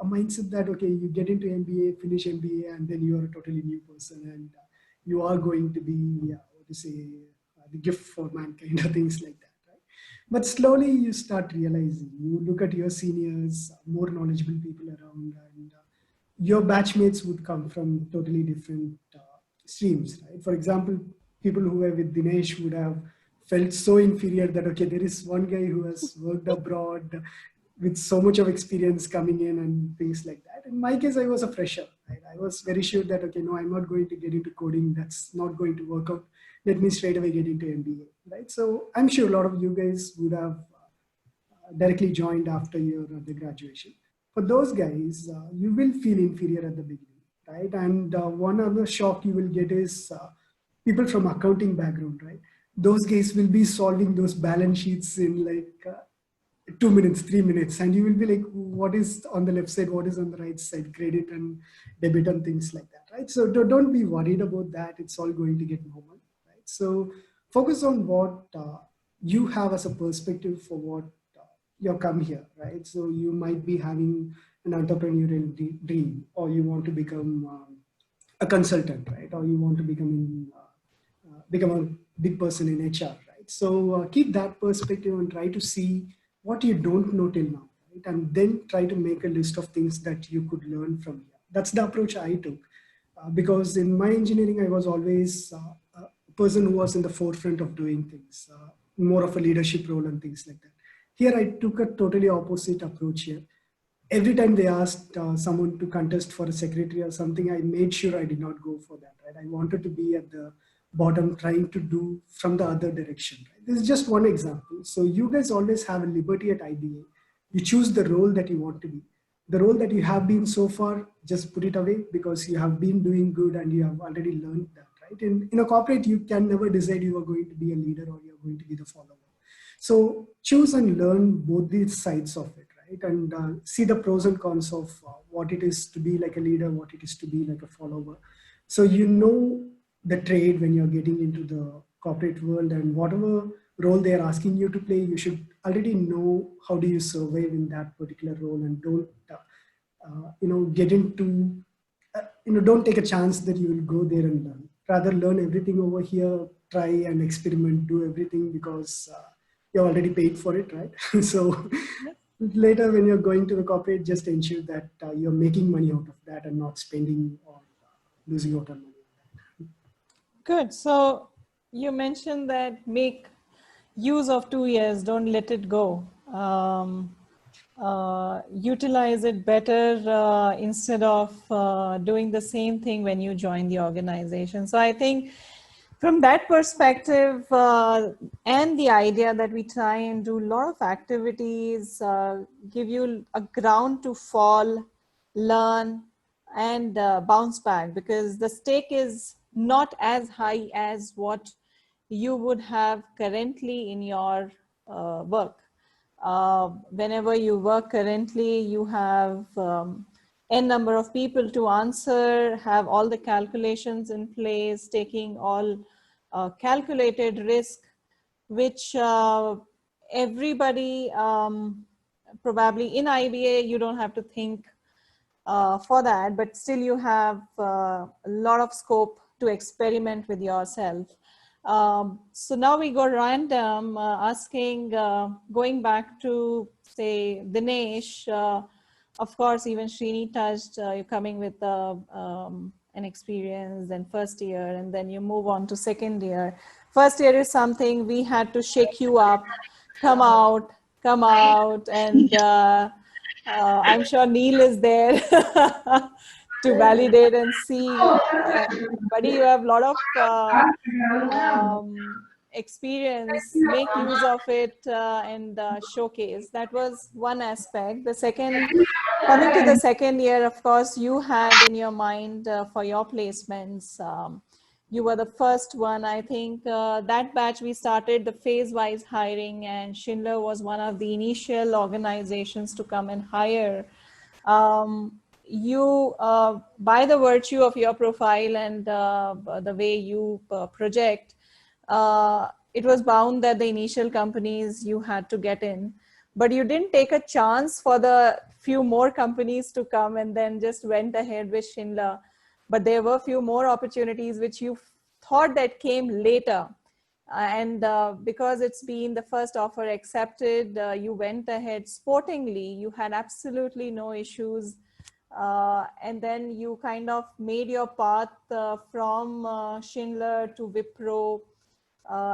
mindset that okay, you get into MBA, finish MBA, and then you are a totally new person, and you are going to be what to say the gift for mankind or things like that. But slowly you start realizing. You look at your seniors, more knowledgeable people around, and your batchmates would come from totally different streams, right? For example, people who were with Dinesh would have felt so inferior that, okay, there is one guy who has worked abroad with so much of experience coming in and things like that. In my case, I was a fresher. Right? I was very sure that, okay, no, I'm not going to get into coding. That's not going to work out. Let me straight away get into MBA, right? So I'm sure a lot of you guys would have directly joined after your the graduation. For those guys, you will feel inferior at the beginning, right? And one other shock you will get is people from accounting background, right? Those guys will be solving those balance sheets in like 2 minutes, 3 minutes, and you will be like, what is on the left side, what is on the right side, credit and debit and things like that, right? So don't be worried about that. It's all going to get normal, right? So focus on what you have as a perspective for what you come here, right? So you might be having an entrepreneurial dream, or you want to become a consultant, right? Or you want to become a big person in HR, right? So keep that perspective and try to see what you don't know till now, right? And then try to make a list of things that you could learn from here. That's the approach I took, because in my engineering, I was always a person who was in the forefront of doing things, more of a leadership role and things like that. Here, I took a totally opposite approach here. Every time they asked someone to contest for a secretary or something, I made sure I did not go for that, right? I wanted to be at the bottom, trying to do from the other direction, right? This is just one example. So you guys always have a liberty at IBA. You choose the role that you want to be. The role that you have been so far, just put it away because you have been doing good and you have already learned that, right? In a corporate, you can never decide you are going to be a leader or you are going to be the follower. So choose and learn both these sides of it, right? And see the pros and cons of what it is to be like a leader, what it is to be like a follower. So you know the trade when you're getting into the corporate world, and whatever role they're asking you to play, you should already know how do you survive in that particular role, and don't, get into, don't take a chance that you will go there and learn. Rather learn everything over here, try and experiment, do everything because you're already paid for it, right? So later when you're going to the corporate, just ensure that you're making money out of that and not spending or losing out on money. Good. So you mentioned that make use of 2 years, don't let it go. Utilize it better instead of doing the same thing when you join the organization. So I think from that perspective and the idea that we try and do a lot of activities, give you a ground to fall, learn, and bounce back, because the stake is not as high as what you would have currently in your work. Whenever you work currently, you have n number of people to answer, have all the calculations in place, taking all calculated risk, which everybody probably in IBA, you don't have to think for that, but still you have a lot of scope to experiment with yourself. So now we go random, asking, going back to say Dinesh, of course, even Srini touched, you're coming with an experience and first year, and then you move on to second year. First year is something we had to shake you up, come out, and I'm sure Neil is there to validate and see. Buddy, you have a lot of experience. Make use of it and showcase. That was one aspect. The second, coming to the second year, of course, you had in your mind for your placements. You were the first one. I think that batch we started the phase-wise hiring, and Schindler was one of the initial organizations to come and hire. You, by the virtue of your profile and the way you project, it was bound that the initial companies you had to get in, but you didn't take a chance for the few more companies to come and then just went ahead with Schindler. But there were a few more opportunities which you thought that came later. And because it's been the first offer accepted, you went ahead sportingly. You had absolutely no issues. And then you kind of made your path from Schindler to Wipro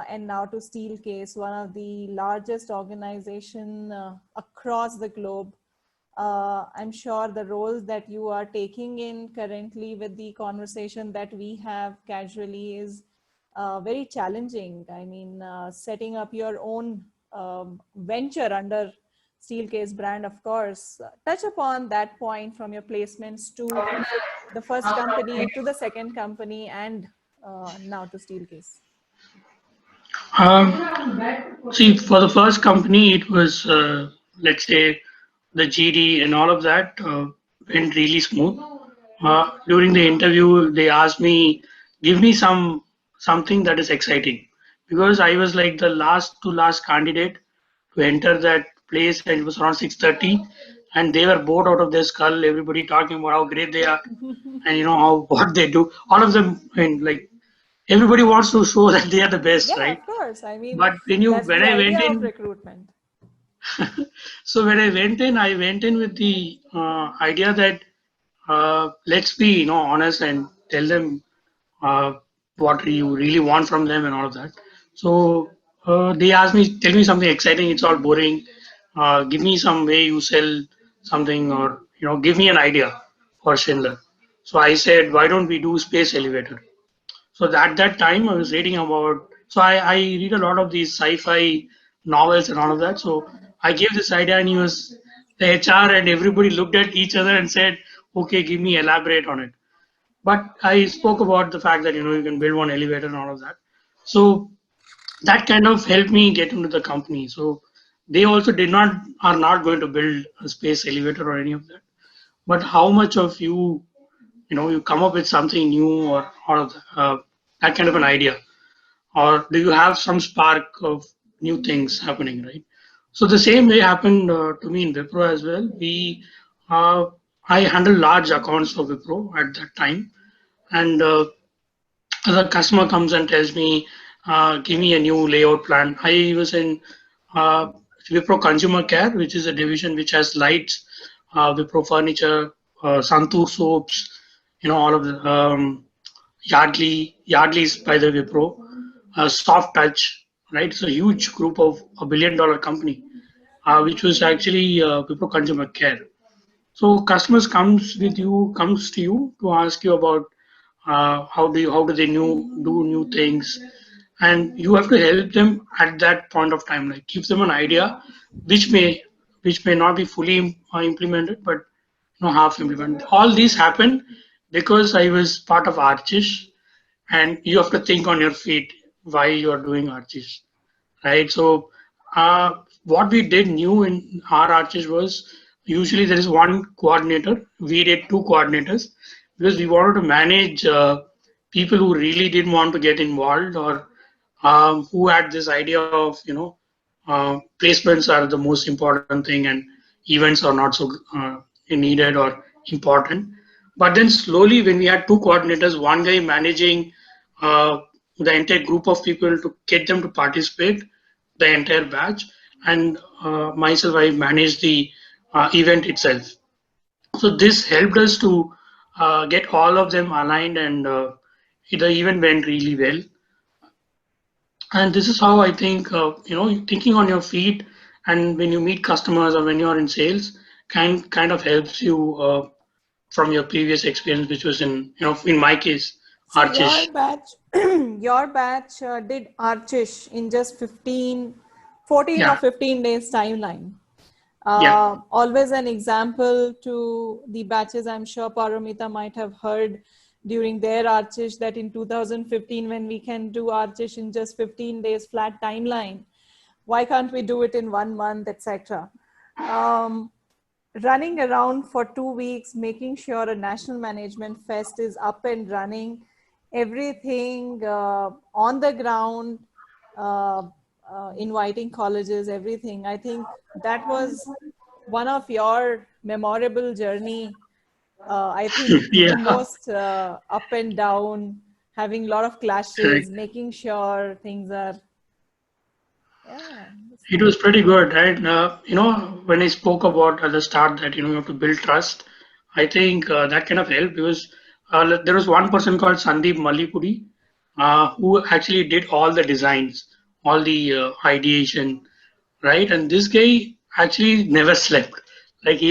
and now to Steelcase, one of the largest organizations across the globe. I'm sure the roles that you are taking in currently with the conversation that we have casually is very challenging. I mean, setting up your own venture under Steelcase brand, of course. Touch upon that point from your placements to the first company, to the second company, and now to Steelcase. See, for the first company, it was, let's say, the GD and all of that went really smooth. During the interview, they asked me, give me something that is exciting, because I was like the last to last candidate to enter that place, and it was around 6:30, and they were bored out of their skull. Everybody talking about how great they are, and how what they do. All of them, and like everybody wants to show that they are the best, Yeah, right? of course. I mean, But that's when the I went idea of in, recruitment. so when I went in with the idea that let's be honest and tell them uh, what you really want from them and all of that. So they asked me, tell me something exciting. It's all boring. Give me some way you sell something, or give me an idea for Schindler. So I said, why don't we do space elevator? So at that time, I was reading about. So I read a lot of these sci-fi novels and all of that. So I gave this idea, and he was the HR, and everybody looked at each other and said, "Okay, give me elaborate on it." But I spoke about the fact that you can build one elevator and all of that. So that kind of helped me get into the company. So they also are not going to build a space elevator or any of that. But how much of you come up with something new, or that kind of an idea, or do you have some spark of new things happening, right? So the same way happened to me in Wipro as well. Uh, I handled large accounts for Wipro at that time, and the customer comes and tells me, give me a new layout plan. I was in uh, Wipro Consumer Care, which is a division which has lights, Wipro Furniture, Santur soaps, all of the Yardley's by the Wipro, Soft Touch, right? It's a huge group of $1 billion company, which was actually Wipro Consumer Care. So customers comes to you to ask you about how do they do new things, and you have to help them at that point of time, like give them an idea which may not be fully implemented, but half implemented. All these happen because I was part of Archish, and you have to think on your feet why you are doing Archish, right? So what we did new in our Archish was, usually there is one coordinator. We did two coordinators because we wanted to manage people who really didn't want to get involved, or who had this idea of placements are the most important thing, and events are not so needed or important. But then slowly, when we had two coordinators, one guy managing the entire group of people to get them to participate, the entire batch, and myself, I managed the event itself. So this helped us to get all of them aligned, and the event went really well. And this is how I think thinking on your feet, and when you meet customers or when you're in sales, kind of helps you from your previous experience, which was in my case, So Archish. your batch, your batch did Archish in just 14 or Yeah, 15 days timeline. yeah, Always an example to the batches. I'm sure Paramita might have heard during their Archish that in 2015, when we can do Archish in just 15 days flat timeline, why can't we do it in 1 month, etc. Running around for 2 weeks, making sure a national management fest is up and running, everything on the ground, uh, inviting colleges, everything. I think that was one of your memorable journey. I think yeah, the most up and down, having a lot of clashes, correct. making sure things are, yeah. That's It nice. was pretty good, right? When I spoke about at the start that you have to build trust, I think that kind of helped because there was one person called Sandeep Mallipudi who actually did all the designs, all the ideation, right? And this guy actually never slept. Like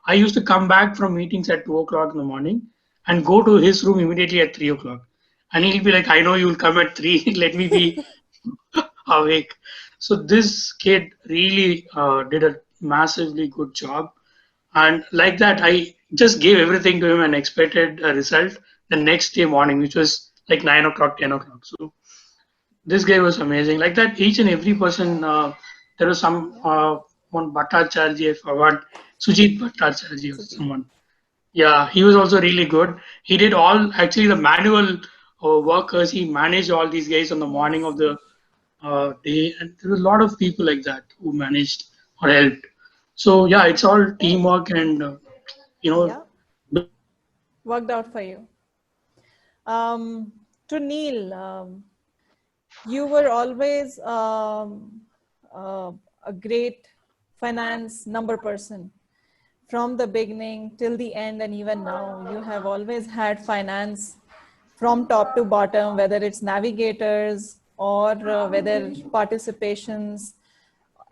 I used to come back from meetings at 2 o'clock in the morning and go to his room immediately at 3 o'clock. And he'll be like, I know you'll come at three, let me be awake. So this kid really did a massively good job. And like that, I just gave everything to him and expected a result the next day morning, which was like 9 o'clock, 10 o'clock. So this guy was amazing. Like that, each and every person. There was some Yeah. one Bhattacharya, I forgot, Sujit Bhattacharya or Sujit. someone. Yeah, he was also really good. He did all actually the manual workers. He managed all these guys on the morning of Yes. the day, and there was a lot of people like that who managed or helped. So yeah, it's all Oh, teamwork and you know. yeah. Worked out for you. To Neil, you were always a great finance number person from the beginning till the end, and even now you have always had finance from top to bottom, whether it's navigators or whether participations,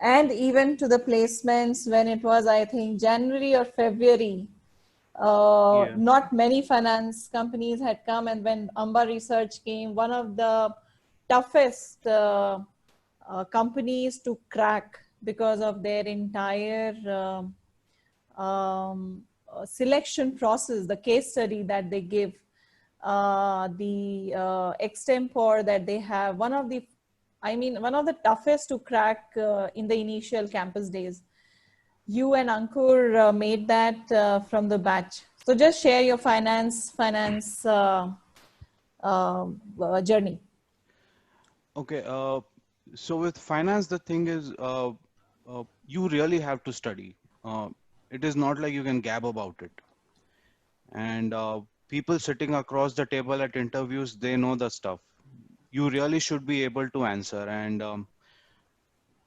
and even to the placements when it was, I think, January or February. Yeah. Not many finance companies had come, and when Amba Research came, one of the toughest companies to crack because of their entire selection process, the case study that they give, the extempore that they have. One of the toughest to crack in the initial campus days. You and Ankur made that from the batch. So just share your finance journey. Okay. So with finance, the thing is, you really have to study. It is not like you can gab about it. And people sitting across the table at interviews, they know the stuff. You really should be able to answer. And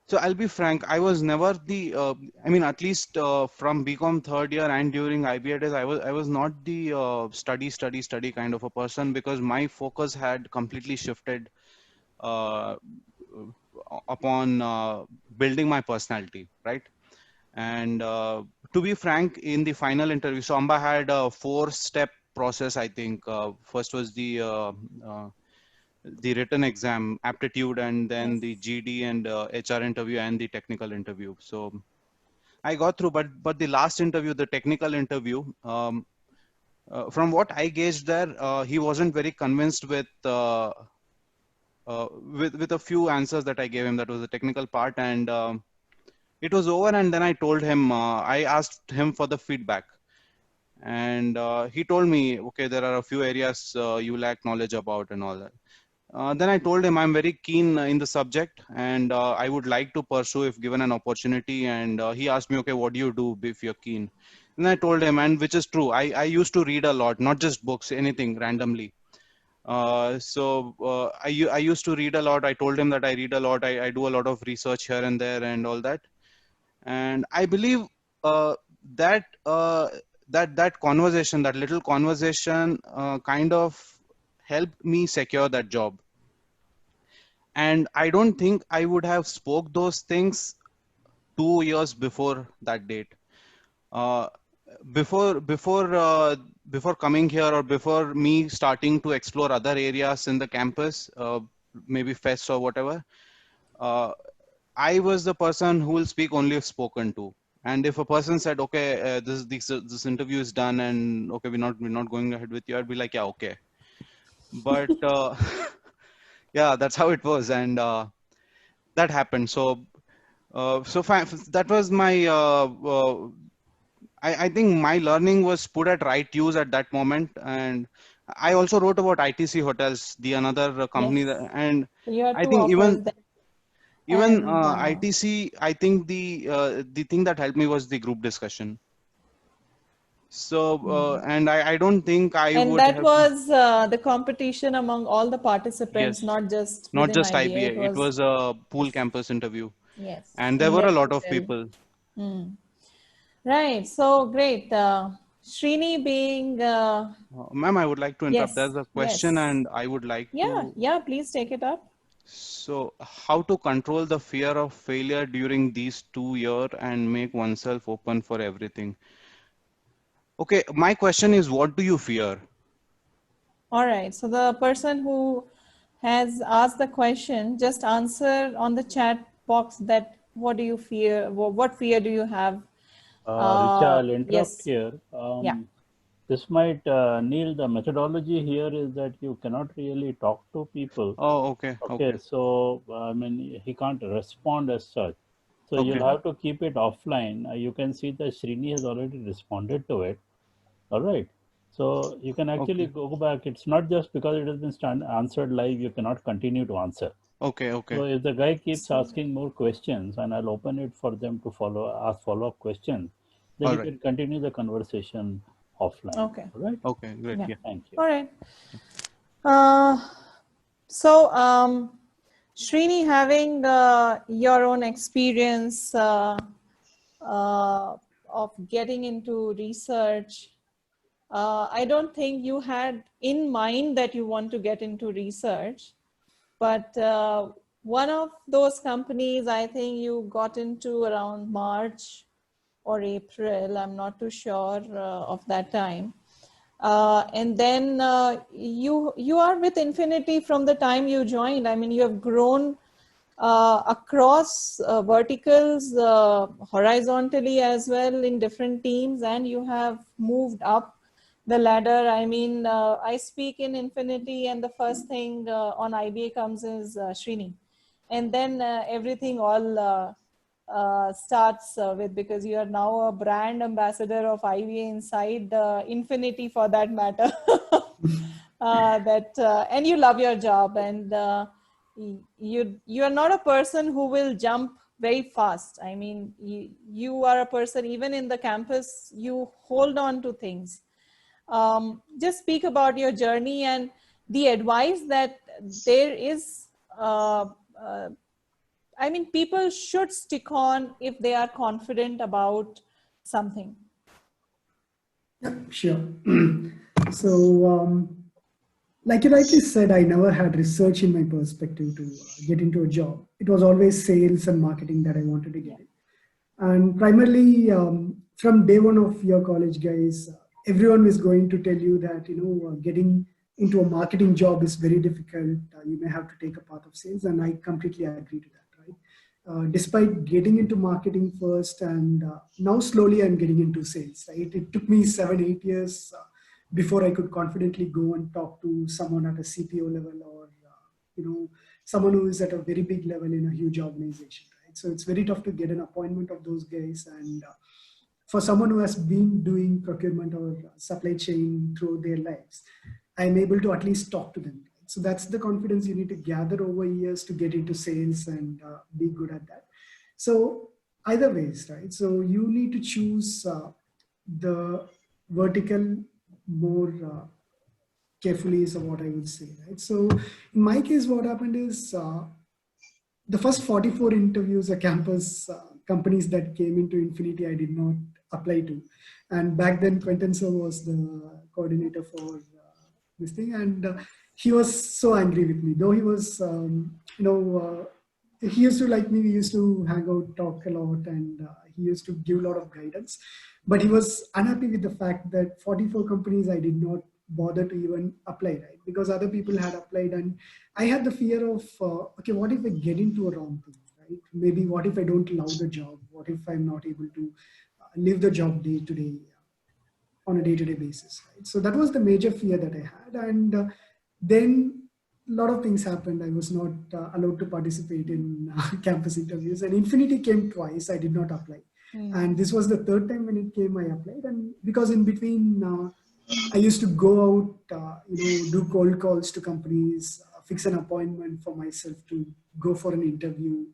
so I'll be frank, I was never I mean, at least from BCom third year and during IBA days, I was not the study kind of a person, because my focus had completely shifted uh, upon building my personality, right? And to be frank, in the final interview, so Amba had a 4-step process, I think. First was the written exam, aptitude, and then Yes. the GD and HR interview and the technical interview. So I got through, but the last interview, the technical interview, from what I gauged there, he wasn't very convinced with a few answers that I gave him. That was the technical part, and it was over. And then I told him, I asked him for the feedback, and he told me, okay, there are a few areas you lack knowledge about and all that. Then I told him I'm very keen in the subject, and I would like to pursue if given an opportunity. And he asked me, okay, what do you do if you're keen? And I told him, and which is true, I used to read a lot, not just books, anything randomly. I used to read a lot. I told him that I read a lot. I do a lot of research here and there and all that. And I believe uh, that that conversation, that little conversation, kind of helped me secure that job. And I don't think I would have spoke those things 2 years before that date. Uh, before coming here, or before me starting to explore other areas in the campus, maybe fest or whatever, I was the person who will speak only if spoken to. And if a person said, okay, this interview is done, and okay, we're not going ahead with you, I'd be like, yeah, okay. But yeah, that's how it was, and that happened. So that was my I think my learning was put at right use at that moment. And I also wrote about ITC Hotels, the another company Yes. and So you had I two think offers there. even And ITC, I think the thing that helped me was the group discussion. So and I don't think I and would that have. was the competition among all the participants, Yes, not just not within just IBA. It IBA. It was, was a pool yes, campus interview, yes, and there were a Index lot of Hotel. people. Right. So great. Srini being Ma'am, I would like to interrupt. yes, There's a question, yes, and I would like to. yeah. Please take it up. So, how to control the fear of failure during these 2 years and make oneself open for everything? Okay, my question is, what do you fear? All right. So the person who has asked the question, just answer on the chat box that what do you fear? What fear do you have? Richa, I'll interrupt Yes. here. Yeah. This might, Neil, the methodology here is that you cannot really talk to people. Oh, okay, Okay, okay, so I mean, he can't respond as such. So okay, you'll have to keep it offline. You can see that Srini has already responded to it. All right. So you can actually okay, go back. It's not just because it has been answered live, you cannot continue to answer. okay, So okay. if the guy keeps asking more questions, and I'll open it for them to ask follow-up questions, then All you right. can continue the conversation offline. Okay. All right. Okay, great. Yeah. Yeah. Thank you. All right. So Srini, having your own experience of getting into research, I don't think you had in mind that you want to get into research, but one of those companies I think you got into around March or April, I'm not too sure of that time. And then you are with Infinity from the time you joined. I mean, you have grown across verticals, horizontally as well in different teams, and you have moved up the ladder. I mean, I speak in Infinity, and the first thing on IBA comes is Srini, and then everything all starts with, because you are now a brand ambassador of IBA inside Infinity, for that matter. And you love your job, and you are not a person who will jump very fast. I mean, you are a person, even in the campus, you hold on to things. Just speak about your journey and the advice that there is. I mean, people should stick on if they are confident about something. Yeah, sure. So, like you rightly said, I never had research in my perspective to get into a job. It was always sales and marketing that I wanted to get in. And primarily from day one of your college, guys, everyone is going to tell you that, getting into a marketing job is very difficult. You may have to take a path of sales, and I completely agree to that, right? Despite getting into marketing first, and now slowly I'm getting into sales, right? It took me 7-8 years before I could confidently go and talk to someone at a CPO level, or someone who is at a very big level in a huge organization, right? So it's very tough to get an appointment of those guys. And for someone who has been doing procurement or supply chain through their lives, I'm able to at least talk to them. Right? So that's the confidence you need to gather over years to get into sales and be good at that. So either ways, right? So you need to choose the vertical more carefully is what I would say, right? So in my case, what happened is the first 44 interviews or campus companies that came into Infinity, I did not apply to. And back then, Quentin sir was the coordinator for this thing. And he was so angry with me, though he was, he used to like me. We used to hang out, talk a lot. And He used to give a lot of guidance, but he was unhappy with the fact that 44 companies I did not bother to even apply, right? Because other people had applied, and I had the fear of, okay, what if I get into a wrong thing, right? Maybe what if I don't love the job? What if I'm not able to live the job day to day on a day-to-day basis, right? So that was the major fear that I had. And then a lot of things happened. I was not allowed to participate in campus interviews, and Infinity came twice. I did not apply. And this was the third time when it came, I applied. And because in between, I used to go out, do cold calls to companies, fix an appointment for myself to go for an interview.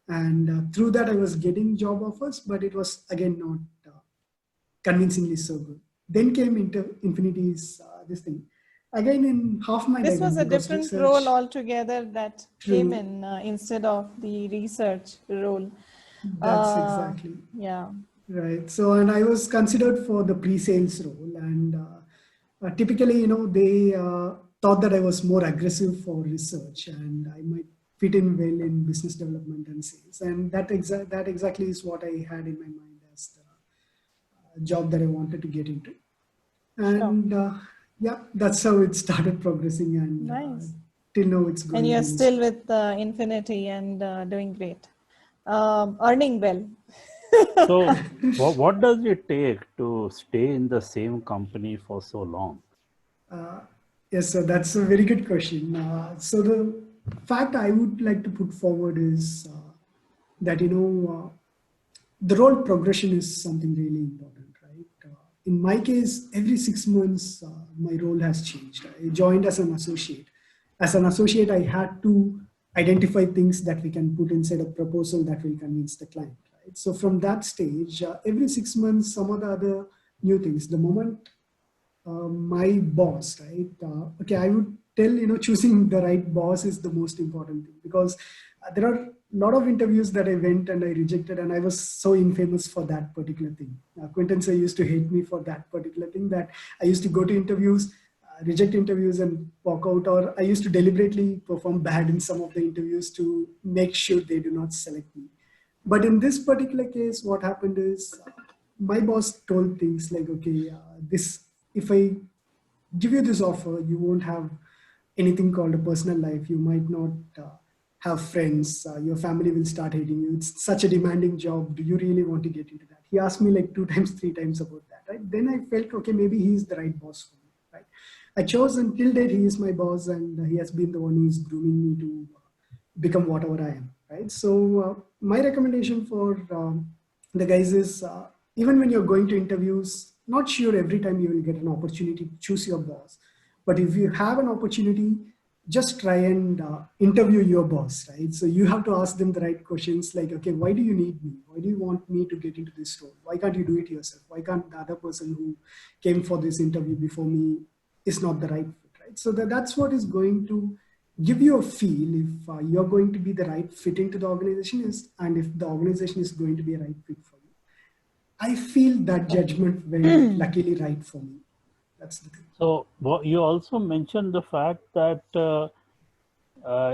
And through that, I was getting job offers, but it was again not convincingly so good. Then came Infinity's this thing. Again, in half my This was a different research, role altogether that True. came in instead of the research role. That's exactly. Yeah. Right. So, and I was considered for the pre-sales role, and typically, they thought that I was more aggressive for research, and I might fit in well in business development and sales. And that exactly is what I had in my mind as the job that I wanted to get into. And yeah, that's how it started progressing, and Nice. till now it's going. And you're still with Infinity and doing great, earning well. So, what does it take to stay in the same company for so long? Yes, so that's a very good question. So the fact I would like to put forward is that, the role progression is something really important, right? In my case, every 6 months, my role has changed. I joined as an associate. As an associate, I had to identify things that we can put inside a proposal that will convince the client, right? So from that stage, every 6 months, some of the other new things. The moment my boss, right? Okay, I would tell, choosing the right boss is the most important thing, because there are a lot of interviews that I went and I rejected, and I was so infamous for that particular thing. Quentin sir used to hate me for that particular thing, that I used to go to interviews, reject interviews and walk out, or I used to deliberately perform bad in some of the interviews to make sure they do not select me. But in this particular case, what happened is my boss told things like, okay, if I give you this offer, you won't have anything called a personal life. You might not have friends. Your family will start hating you. It's such a demanding job. Do you really want to get into that? He asked me like 2 times, 3 times about that. Right? Then I felt, okay, maybe he's the right boss for me. Right? I chose, until date, he is my boss, and he has been the one who is grooming me to become whatever I am. Right? So my recommendation for the guys is, even when you're going to interviews, not sure every time you will get an opportunity to choose your boss. But if you have an opportunity, just try and interview your boss, right? So you have to ask them the right questions like, okay, why do you need me? Why do you want me to get into this role? Why can't you do it yourself? Why can't the other person who came for this interview before me is not the right fit, right? So that's what is going to give you a feel if you're going to be the right fit into the organization and if the organization is going to be a right fit for you. I feel that judgment went luckily right for me. That's the thing. So you also mentioned the fact that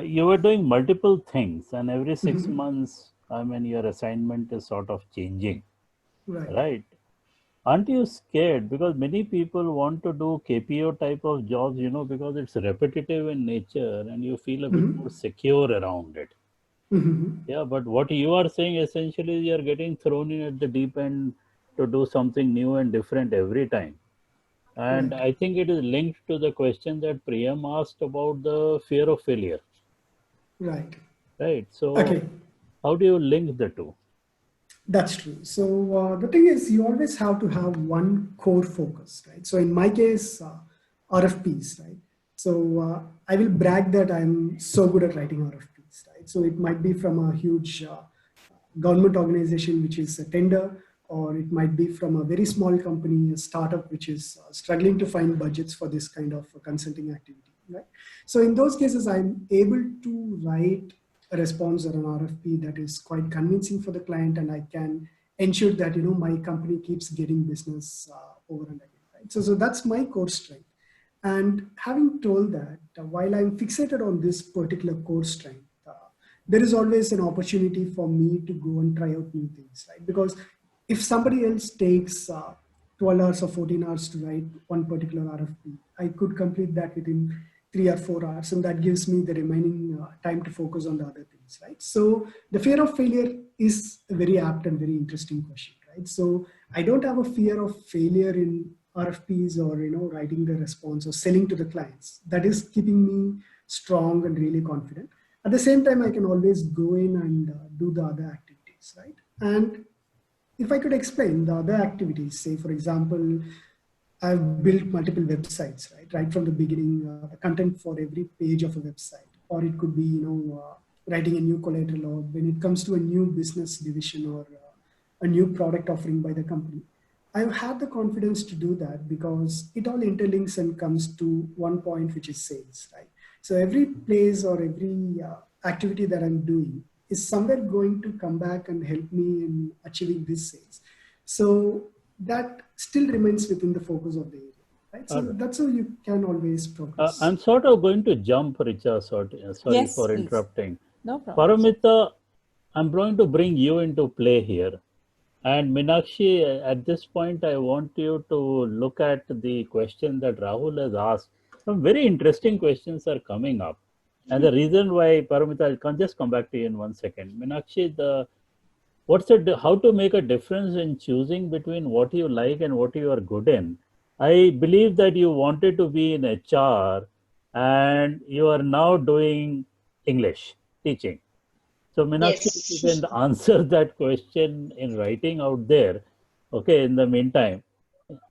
you were doing multiple things, and every 6 months, your assignment is sort of changing, right? Aren't you scared? Because many people want to do KPO type of jobs, because it's repetitive in nature and you feel a bit more secure around it. Yeah, but what you are saying essentially, you are getting thrown in at the deep end to do something new and different every time. And I think it is linked to the question that Priyam asked about the fear of failure. Right. Right. So how do you link the two? That's true. So the thing is, you always have to have one core focus, right? So in my case, RFPs, right? So I will brag that I'm so good at writing RFPs, right? So it might be from a huge government organization, which is a tender, or it might be from a very small company, a startup, which is struggling to find budgets for this kind of consulting activity, right? So in those cases, I'm able to write a response or an RFP that is quite convincing for the client, and I can ensure that my company keeps getting business over and again, right? So that's my core strength. And having told that, while I'm fixated on this particular core strength, there is always an opportunity for me to go and try out new things, right? Because if somebody else takes 12 hours or 14 hours to write one particular RFP, I could complete that within 3 or 4 hours, and that gives me the remaining time to focus on the other things, right? So the fear of failure is a very apt and very interesting question, right? So I don't have a fear of failure in RFPs or writing the response or selling to the clients. That is keeping me strong and really confident. At the same time, I can always go in and do the other activities, right? And if I could explain the other activities, say, for example, I've built multiple websites, right? Right from the beginning, the content for every page of a website, or it could be, writing a new collateral, or when it comes to a new business division or a new product offering by the company. I've had the confidence to do that because it all interlinks and comes to one point, which is sales, right? So every place or every activity that I'm doing is somewhere going to come back and help me in achieving this sales. So that still remains within the focus of the area, right? So that's how you can always progress. I'm sort of going to jump, Richa, sorry Yes, for please. interrupting. No problem. Paramita, I'm going to bring you into play here. And Meenakshi, at this point, I want you to look at the question that Rahul has asked. Some very interesting questions are coming up. And the reason why, Paramita, I can just come back to you in 1 second. Meenakshi, how to make a difference in choosing between what you like and what you are good in? I believe that you wanted to be in HR and you are now doing English teaching. So Meenakshi, if you Yes. can answer that question in writing out there, okay, in the meantime,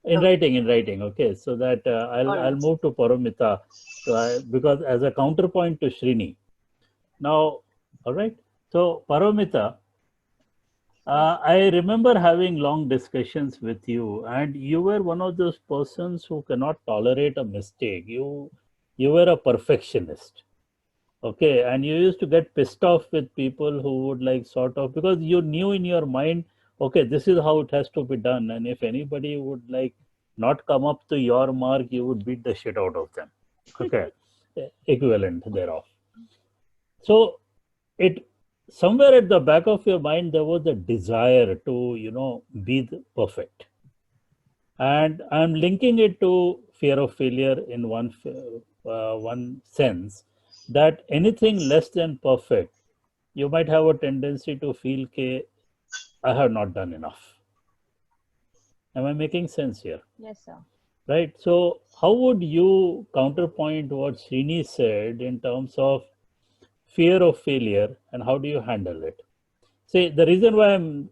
in writing, okay, so that All I'll right. move to Paramita because as a counterpoint to Srini. Now, all right, so Paramita, I remember having long discussions with you, and you were one of those persons who cannot tolerate a mistake. You were a perfectionist. Okay, and you used to get pissed off with people who would like sort of, because you knew in your mind, okay, this is how it has to be done. And if anybody would like not come up to your mark, you would beat the shit out of them. Okay, equivalent thereof. So it somewhere at the back of your mind, there was a desire to, be perfect. And I'm linking it to fear of failure in one sense, that anything less than perfect, you might have a tendency to feel, okay, I have not done enough. Am I making sense here? Yes, sir. Right. So how would you counterpoint what Srini said in terms of fear of failure, and how do you handle it? See, the reason why I'm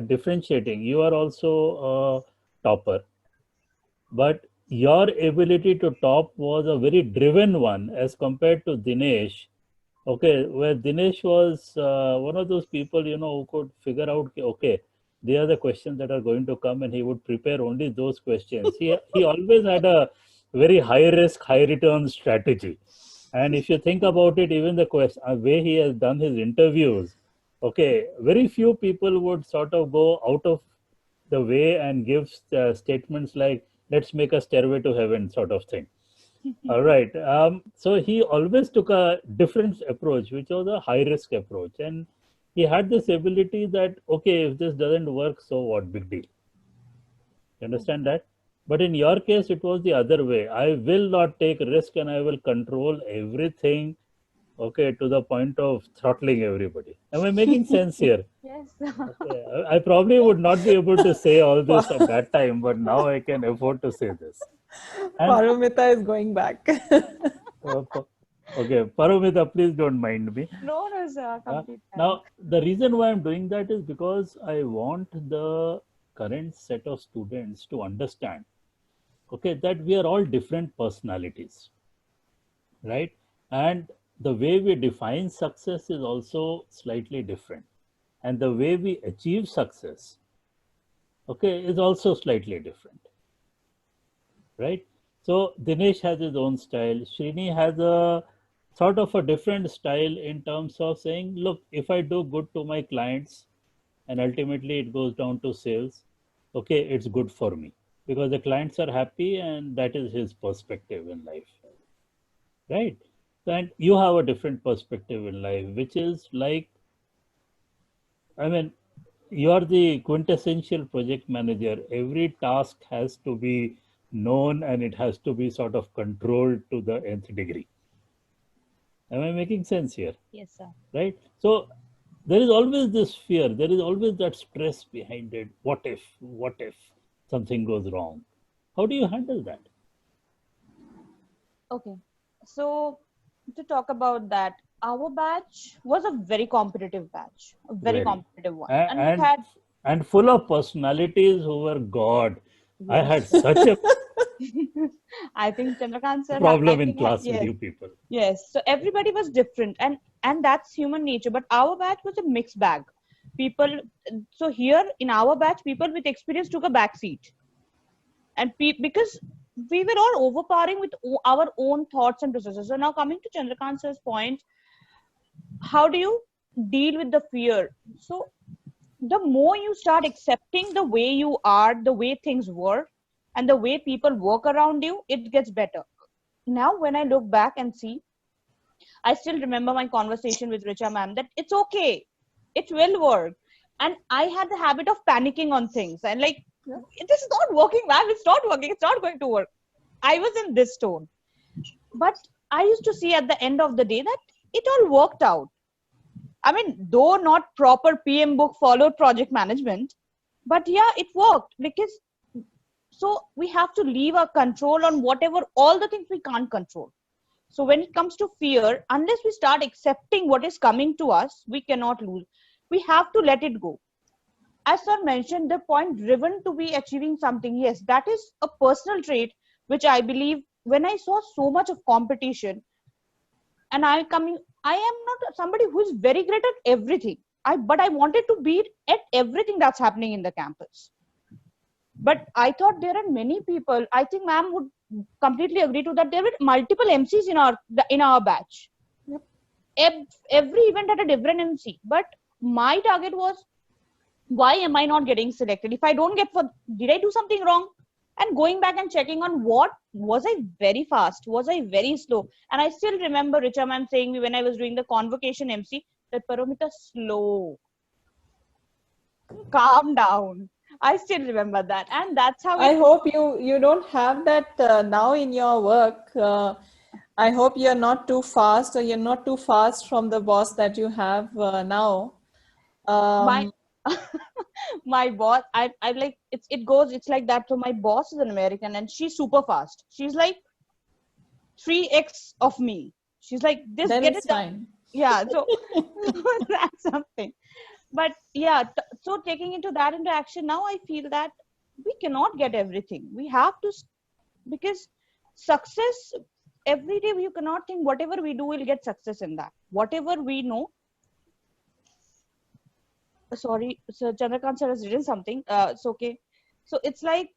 differentiating, you are also a topper, but your ability to top was a very driven one as compared to Dinesh. Okay, where Dinesh was one of those people, who could figure out, okay, they are the questions that are going to come, and he would prepare only those questions. He always had a very high risk, high return strategy. And if you think about it, even the way he has done his interviews, okay, very few people would sort of go out of the way and give statements like, let's make a stairway to heaven sort of thing. All right. So he always took a different approach, which was a high risk approach. And he had this ability that, okay, if this doesn't work, so what, big deal. You understand that? But in your case, it was the other way. I will not take risk and I will control everything, okay, to the point of throttling everybody. Am I making sense here? Yes. Okay. I probably would not be able to say all this at that time, but now I can afford to say this. And Paramita is going back. okay, Paramita, please don't mind me. No, sir. Complete Now, the reason why I'm doing that is because I want the current set of students to understand, okay, that we are all different personalities, right? And the way we define success is also slightly different. And the way we achieve success, okay, is also slightly different, right? So Dinesh has his own style. Srini has a sort of a different style in terms of saying, look, if I do good to my clients and ultimately it goes down to sales, okay, it's good for me because the clients are happy and that is his perspective in life, right? And you have a different perspective in life, which is like, I mean, You are the quintessential project manager. Every task has to be known and it has to be sort of controlled to the nth degree. Am I making sense here? Yes, sir. Right? So there is always this fear, there is always that stress behind it. What if something goes wrong? How do you handle that? Okay. So to talk about that, our batch was a very competitive batch, a very Very. competitive one. A- And we And had, and full of personalities who were God. I had yes. such a I think Chandrakant sir, problem in class with yes, you people. yes. So everybody was different, and that's human nature. But our batch was a mixed bag. People, so here in our batch, people with experience took a back seat, and because we were all overpowering with our own thoughts and processes. So now coming to Chandrakant sir's point, how do you deal with the fear? So the more you start accepting the way you are, the way things work, and the way people work around you, it gets better. Now when I look back and see, I still remember my conversation with Richa ma'am that it's okay, it will work. And I had the habit of panicking on things and like, this is not working, ma'am, it's not working, it's not going to work. I was in this tone. But I used to see at the end of the day that it all worked out. I mean, though not proper PM book followed project management, but yeah, it worked because so we have to leave our control on whatever all the things we can't control. So when it comes to fear, unless we start accepting what is coming to us, we cannot lose. We have to let it go. As sir mentioned, the point driven to be achieving something, yes, that is a personal trait which I believe when I saw so much of competition, and I am not somebody who is very great at everything. But I wanted to be at everything that's happening in the campus. But I thought there are many people, I think ma'am would completely agree to that, there were multiple MCs in our batch. Yep. Every event had a different MC, but my target was, why am I not getting selected? If I don't get for, did I do something wrong? And going back and checking on what was I very fast, was I very slow? And I still remember Richa ma'am saying me when I was doing the convocation MC that Paramita, slow, calm down. I still remember that, and that's how I it. hope you don't have that now in your work. I hope you're not too fast, or you're not too fast from the boss that you have now. My Um, my boss, I like it's like that. So my boss is an American, and she's super fast. She's like 3x of me. She's like this, then get it's it done. fine. Yeah, so that's something. But yeah, so taking into action now, I feel that we cannot get everything. We have to, because success every day, you cannot think whatever we do will get success in that. Whatever we know. Sorry, so Chandrakant sir has written something. It's okay. So it's like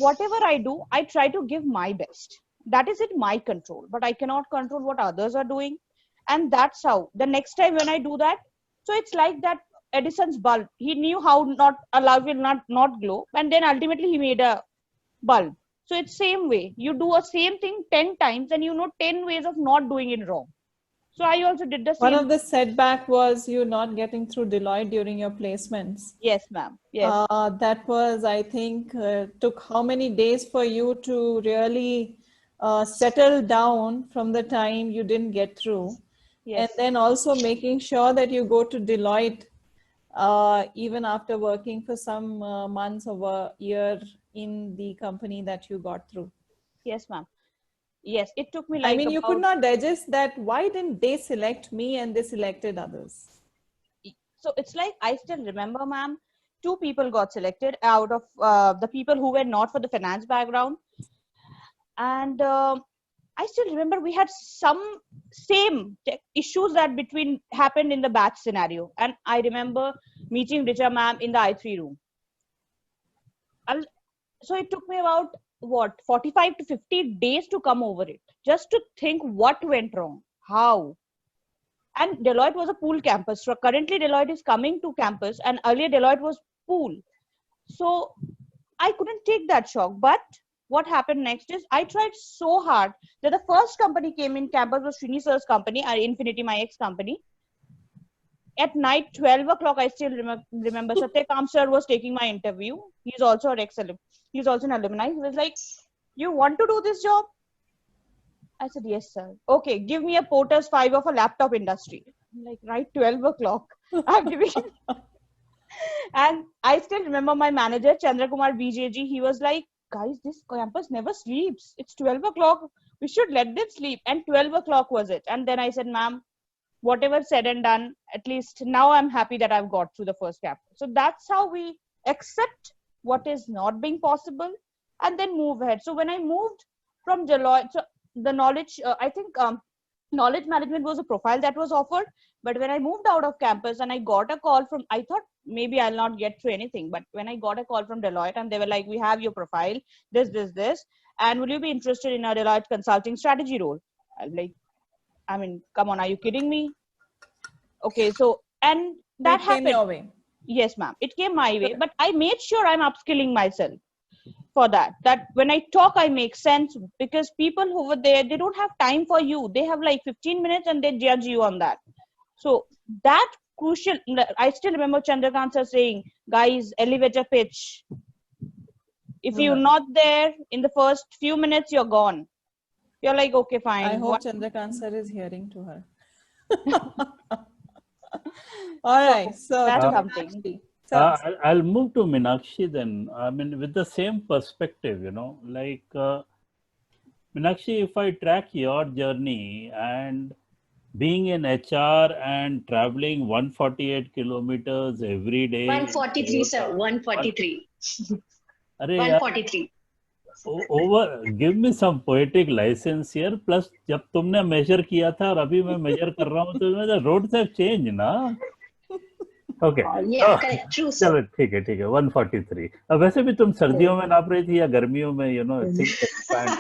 whatever I do, I try to give my best. That is in my control, but I cannot control what others are doing. And that's how the next time when I do that, so it's like that Edison's bulb. He knew how not a light will not glow, and then ultimately he made a bulb. So it's same way. You do a same thing 10 times, and you know 10 ways of not doing it wrong. So I also did the One same. of the setback was you not getting through Deloitte during your placements. Yes, ma'am. Yes. That was, I think, took how many days for you to really settle down from the time you didn't get through. Yes. And then also making sure that you go to Deloitte even after working for some months of a year in the company that you got through. Yes, ma'am. Yes, it took me I like mean, you could about. not digest that. Why didn't they select me and they selected others? So it's like I still remember, ma'am, 2 people got selected out of the people who were not for the finance background, and I still remember we had some same issues that between happened in the batch scenario, and I remember meeting Richa ma'am in the I3 room. So it took me about what 45 to 50 days to come over it, just to think what went wrong, how. And Deloitte was a pool campus. So currently Deloitte is coming to campus, and earlier Deloitte was pool. So I couldn't take that shock. But what happened next is I tried so hard that the first company came in campus was Srini sir's company, Infinity, my ex company. at night, 12 o'clock, I still remember Satyakam sir was taking my interview. He's also he's also an alumni. He was like, you want to do this job? I said, yes, sir. Okay, give me a Porter's 5 of a laptop industry. I'm like, right, 12 o'clock. I'm giving And I still remember my manager, Chandra Kumar BJG, he was like, guys, this campus never sleeps. It's 12 o'clock. We should let them sleep. And 12 o'clock was it. And then I said, ma'am, whatever said and done, at least now I'm happy that I've got through the first chapter. So that's how we accept what is not being possible and then move ahead. So when I moved from Deloitte, so the knowledge, I think knowledge management was a profile that was offered. But when I moved out of campus and I got a call from, I thought maybe I'll not get through anything. But when I got a call from Deloitte and they were like, we have your profile, this, and will you be interested in a Deloitte consulting strategy role? I'm like, I mean, come on, are you kidding me? Okay, so, and that happened. Came your way. Yes, ma'am. It came my way, but I made sure I'm upskilling myself for that. That when I talk, I make sense, because people over there, they don't have time for you. They have like 15 minutes and they judge you on that. So that crucial, I still remember Chandrakant sir saying, guys, elevator pitch. If you're not there in the first few minutes, you're gone. You're like, okay, fine. I hope Chandrakant sir is hearing to her. All right. So that's something. I'll move to Meenakshi then. I mean, with the same perspective, like Meenakshi, if I track your journey and being in HR and traveling 148 kilometers every day. 143, sir. 143. 143. Give me some poetic license here. Plus, जब तुमने measure किया था और अभी मैं measure कर रहा हूँ, तो the roads have changed, ना? Okay. Yeah, correct. True, sir. चलो ठीक है 143. अब वैसे भी तुम सर्दियों में नाप रही थी या गर्मियों में, things expand,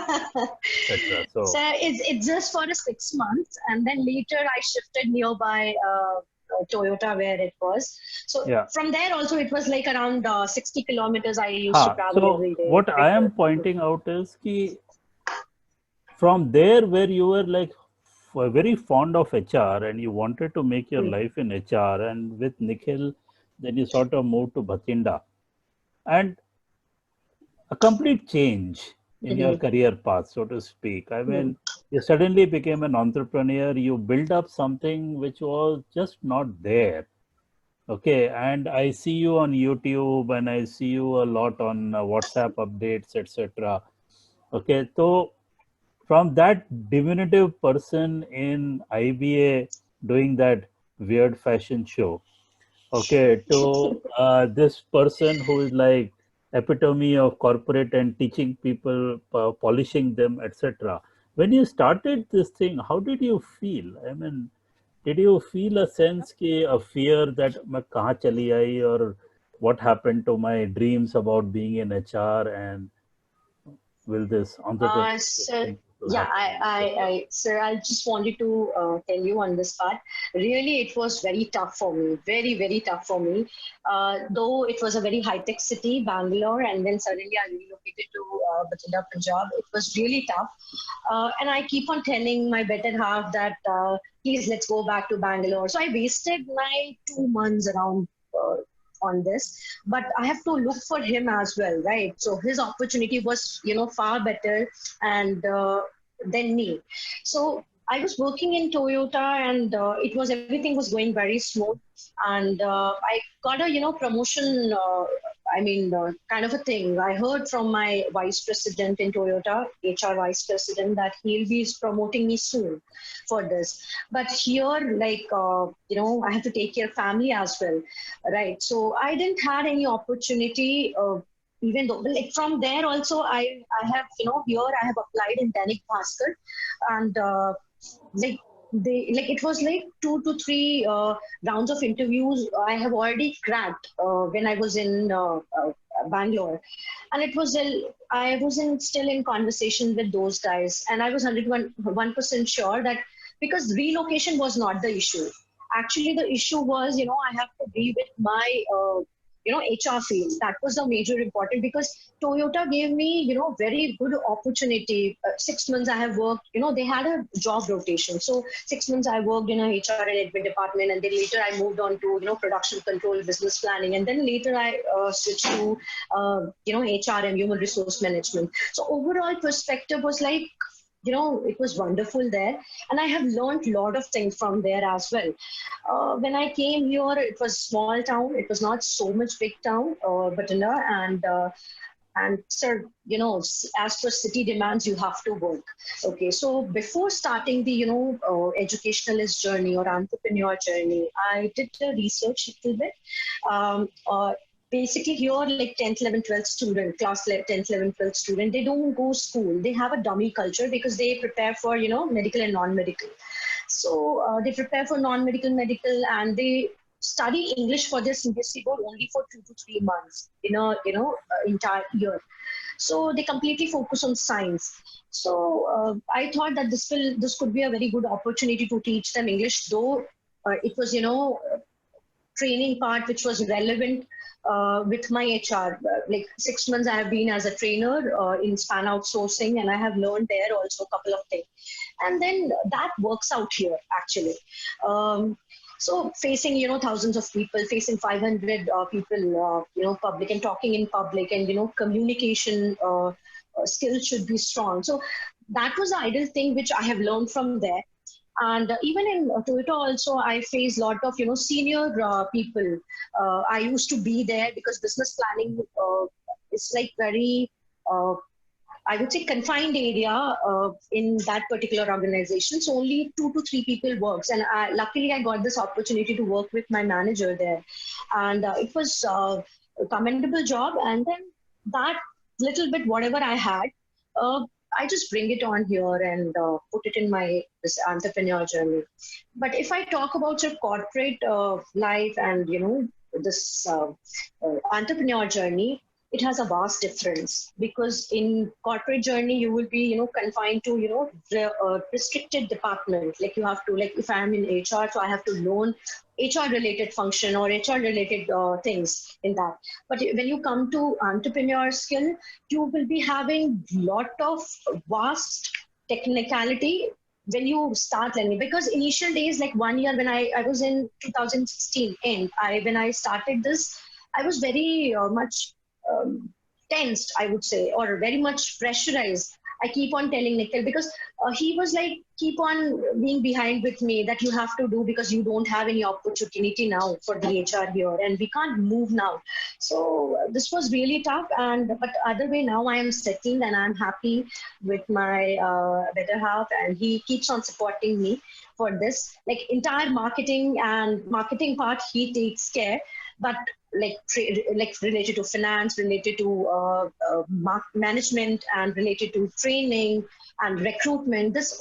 etc. So, sir, it's just for 6 months, and then later I shifted nearby Toyota where it was. So from there also it was like around 60 kilometers I used to travel every day. What I am pointing out is that from there where you were like very fond of HR and you wanted to make your life in HR, and with Nikhil, then you sort of moved to Bhatinda, and a complete change in your career path, so to speak. I mean, you suddenly became an entrepreneur, you built up something which was just not there. Okay, and I see you on YouTube and I see you a lot on WhatsApp updates, etc. Okay, so from that diminutive person in IBA doing that weird fashion show, okay, to this person who is like epitome of corporate and teaching people, polishing them, etc. When you started this thing, how did you feel? I mean, did you feel a sense, a fear that मैं कहाँ चली आई, or what happened to my dreams about being in HR, and will this entrepreneurship? Yeah, sir, I just wanted to tell you on this part. Really, it was very tough for me, very, very tough for me. Though it was a very high-tech city, Bangalore, and then suddenly I relocated to Bhatinda, Punjab. It was really tough. And I keep on telling my better half that, please, let's go back to Bangalore. So I wasted my 2 months around on this, but I have to look for him as well, right? So his opportunity was, far better and than me. So I was working in Toyota, and everything was going very smooth, and I got a promotion. Kind of a thing. I heard from my vice president in Toyota, HR vice president, that he'll be promoting me soon for this. But here, I have to take care of family as well, right? So I didn't have any opportunity. Even though, from there also, I have, here I have applied in Dainik Bhaskar, and it was like 2 to 3 rounds of interviews I have already cracked when I was in Bangalore, and it was I wasn't still in conversation with those guys, and I was 101% sure that, because relocation was not the issue. Actually, the issue was, I have to be with my HR field. That was the major important, because Toyota gave me, very good opportunity. 6 months I have worked, they had a job rotation. So 6 months I worked in a HR and admin department, and then later I moved on to, production control, business planning. And then later I switched to, HRM, human resource management. So overall perspective was like, it was wonderful there. And I have learned a lot of things from there as well. When I came here, it was small town. It was not so much big town, but and sir, as per city demands, you have to work. Okay, so before starting the, educationalist journey or entrepreneur journey, I did the research a little bit. Basically here, like 10th, 11th, 12th student, class 10th, 11th, 12th student, they don't go school. They have a dummy culture because they prepare for, medical and non-medical. So they prepare for non-medical, medical, and they study English for their CBSE board only for 2 to 3 months in a, entire year. So they completely focus on science. So I thought that this could be a very good opportunity to teach them English, though it was, training part which was relevant with my HR. Like 6 months I have been as a trainer in span outsourcing, and I have learned there also a couple of things. And then that works out here actually. So facing, thousands of people, facing 500 people, public, and talking in public, and, communication skills should be strong. So that was the ideal thing which I have learned from there. And even in Toyota also, I faced a lot of, senior people. I used to be there because business planning is like very, I would say, confined area in that particular organization. So only 2 to 3 people works. And luckily, I got this opportunity to work with my manager there. And it was a commendable job. And then that little bit, whatever I had, I just bring it on here and put it in this entrepreneur journey. But if I talk about your corporate life and, this entrepreneur journey, it has a vast difference, because in corporate journey, you will be, confined to, restricted department. Like you have to, like if I am in HR, so I have to learn HR related function or HR related things in that. But when you come to entrepreneur skill, you will be having lot of vast technicality when you start learning. Because initial days, like 1 year when I was in 2016 end, when I started this, I was very much tensed, I would say, or very much pressurized. I keep on telling Nikhil, because he was like, keep on being behind with me, that you have to do because you don't have any opportunity now for the HR here and we can't move now. So this was really tough. But other way, now I am settled and I'm happy with my better half, and he keeps on supporting me for this. Like entire marketing part, he takes care. But like related to finance, related to management, and related to training and recruitment, this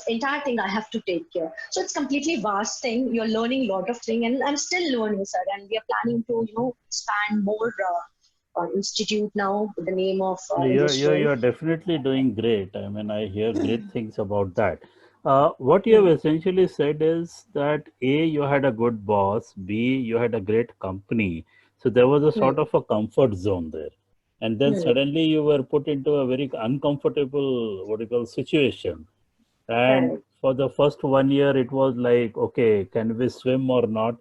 entire thing I have to take care. So it's completely vast thing. You're learning a lot of things, and I'm still learning, sir. And we are planning to expand more institute now with the name of You're definitely doing great. I mean, I hear great things about that. What you have essentially said is that A, you had a good boss, B, you had a great company. So there was a sort of a comfort zone there. And then suddenly you were put into a very uncomfortable, situation. And for the first 1 year, it was like, okay, can we swim or not?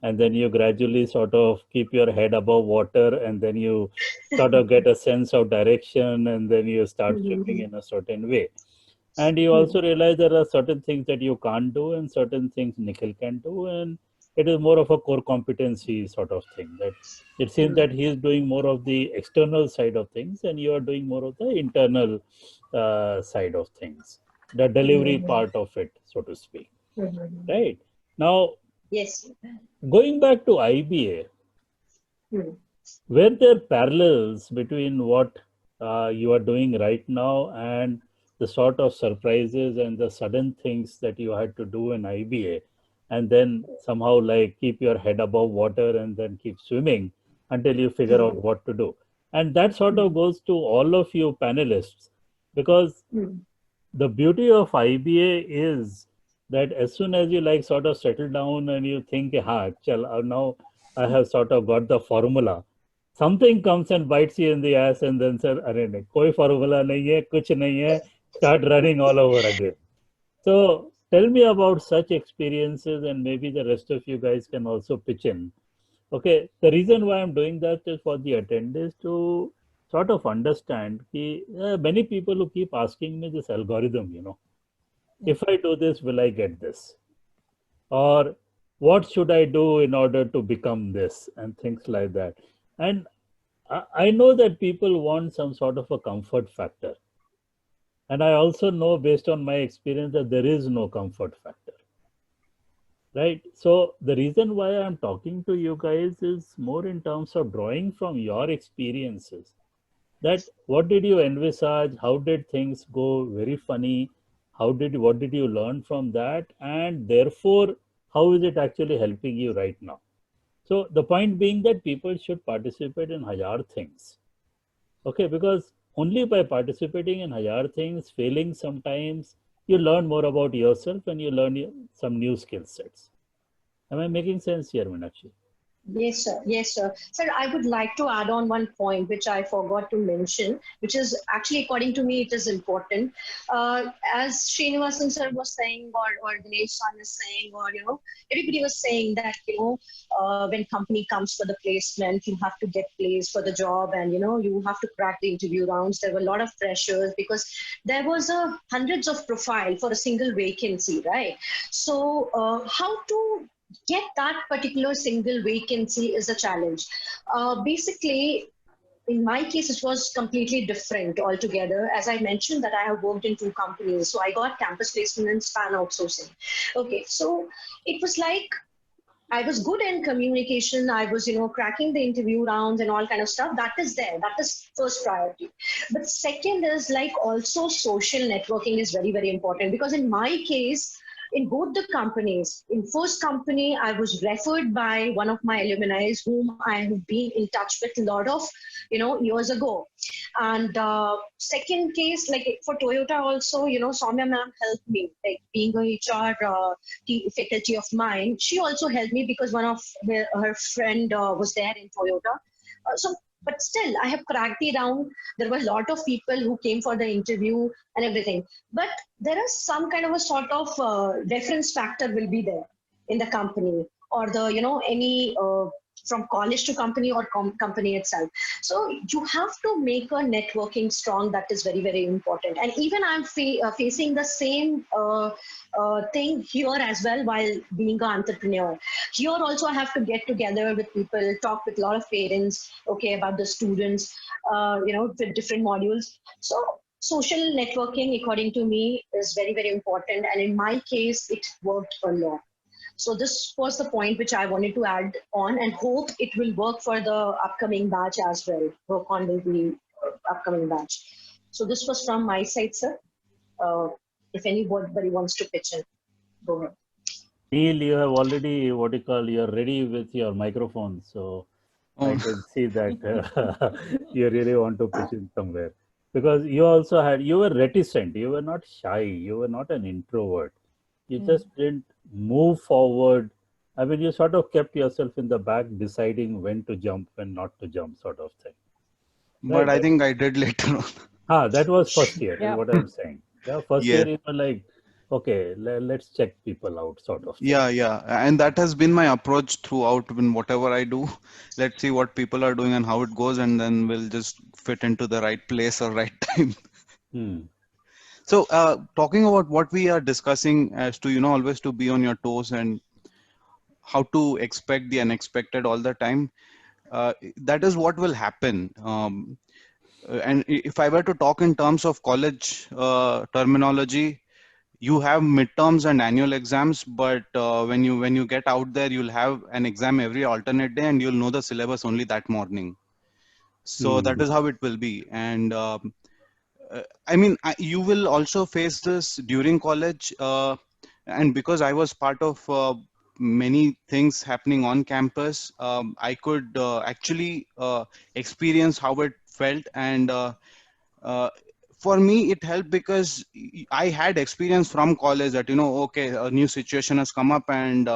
And then you gradually sort of keep your head above water, and then you sort of get a sense of direction, and then you start swimming in a certain way. And you also realize there are certain things that you can't do and certain things Nikhil can do. And it is more of a core competency sort of thing. That it seems that he is doing more of the external side of things and you are doing more of the internal side of things, the delivery part of it, so to speak. Right. Now, yes, going back to IBA, were there parallels between what you are doing right now and the sort of surprises and the sudden things that you had to do in IBA, and then somehow like keep your head above water and then keep swimming until you figure out what to do? And that sort of goes to all of you panelists, because the beauty of IBA is that as soon as you like sort of settle down and you think, chal, now I have sort of got the formula. Something comes and bites you in the ass and then says, "Arey nahi, koi formula nahi hai, kuch nahi hai," start running all over again. So tell me about such experiences, and maybe the rest of you guys can also pitch in. Okay, the reason why I'm doing that is for the attendees to sort of understand ki, many people who keep asking me this algorithm, if I do this, will I get this? Or what should I do in order to become this? And things like that. And I know that people want some sort of a comfort factor. And I also know based on my experience that there is no comfort factor. Right. So the reason why I'm talking to you guys is more in terms of drawing from your experiences. That what did you envisage? How did things go very funny? What did you learn from that? And therefore, how is it actually helping you right now? So the point being that people should participate in Hazar things. Okay, because only by participating in Hazar things, failing sometimes, you learn more about yourself and you learn some new skill sets. Am I making sense here, Meenakshi? Yes, sir. Yes, sir. Sir, I would like to add on one point which I forgot to mention, which is actually, according to me, it is important. As Srinivasan sir was saying, or Dinesh San is saying, or, everybody was saying that, when company comes for the placement, you have to get placed for the job and, you have to crack the interview rounds. There were a lot of pressures because there was hundreds of profile for a single vacancy, right? So how to get that particular single vacancy is a challenge. Basically, in my case, it was completely different altogether. As I mentioned that I have worked in 2 companies. So I got campus placement and span outsourcing. Okay, so it was like I was good in communication. I was, cracking the interview rounds and all kind of stuff. That is there. That is first priority. But second is like also social networking is very, very important because in my case, in both the companies, in first company, I was referred by one of my alumni whom I have been in touch with a lot of, years ago. And second case, like for Toyota also, Soumya ma'am helped me, like being a HR faculty of mine. She also helped me because one of her friend was there in Toyota. But still, I have cracked the round. There were a lot of people who came for the interview and everything. But there is some kind of a sort of reference factor will be there in the company or the, any from college to company or company itself. So you have to make a networking strong. That is very, very important. And even I'm facing the same thing here as well while being an entrepreneur. Here also I have to get together with people, talk with a lot of parents, okay, about the students, with different modules. So social networking, according to me, is very, very important. And in my case, it worked a lot. So this was the point which I wanted to add on and hope it will work for the upcoming batch as well, work on the upcoming batch. So this was from my side, sir. If anybody wants to pitch in, go ahead. Neil, you have already, you're ready with your microphone. So I can see that you really want to pitch in somewhere. Because you were reticent, you were not shy, you were not an introvert. You just didn't move forward. I mean, you sort of kept yourself in the back, deciding when to jump and not to jump, sort of thing. But I think I did later on. That was first year, is what I'm saying. Yeah, first year you were like, okay, let's check people out, sort of thing. Yeah. And that has been my approach throughout in whatever I do. Let's see what people are doing and how it goes, and then we'll just fit into the right place or right time. So talking about what we are discussing as to, always to be on your toes and how to expect the unexpected all the time, that is what will happen. And if I were to talk in terms of college terminology, you have midterms and annual exams, but when you get out there, you'll have an exam every alternate day and you'll know the syllabus only that morning. So that is how it will be. And I mean, you will also face this during college. And because I was part of many things happening on campus, I could actually experience how it felt. And for me, it helped because I had experience from college that, okay, a new situation has come up and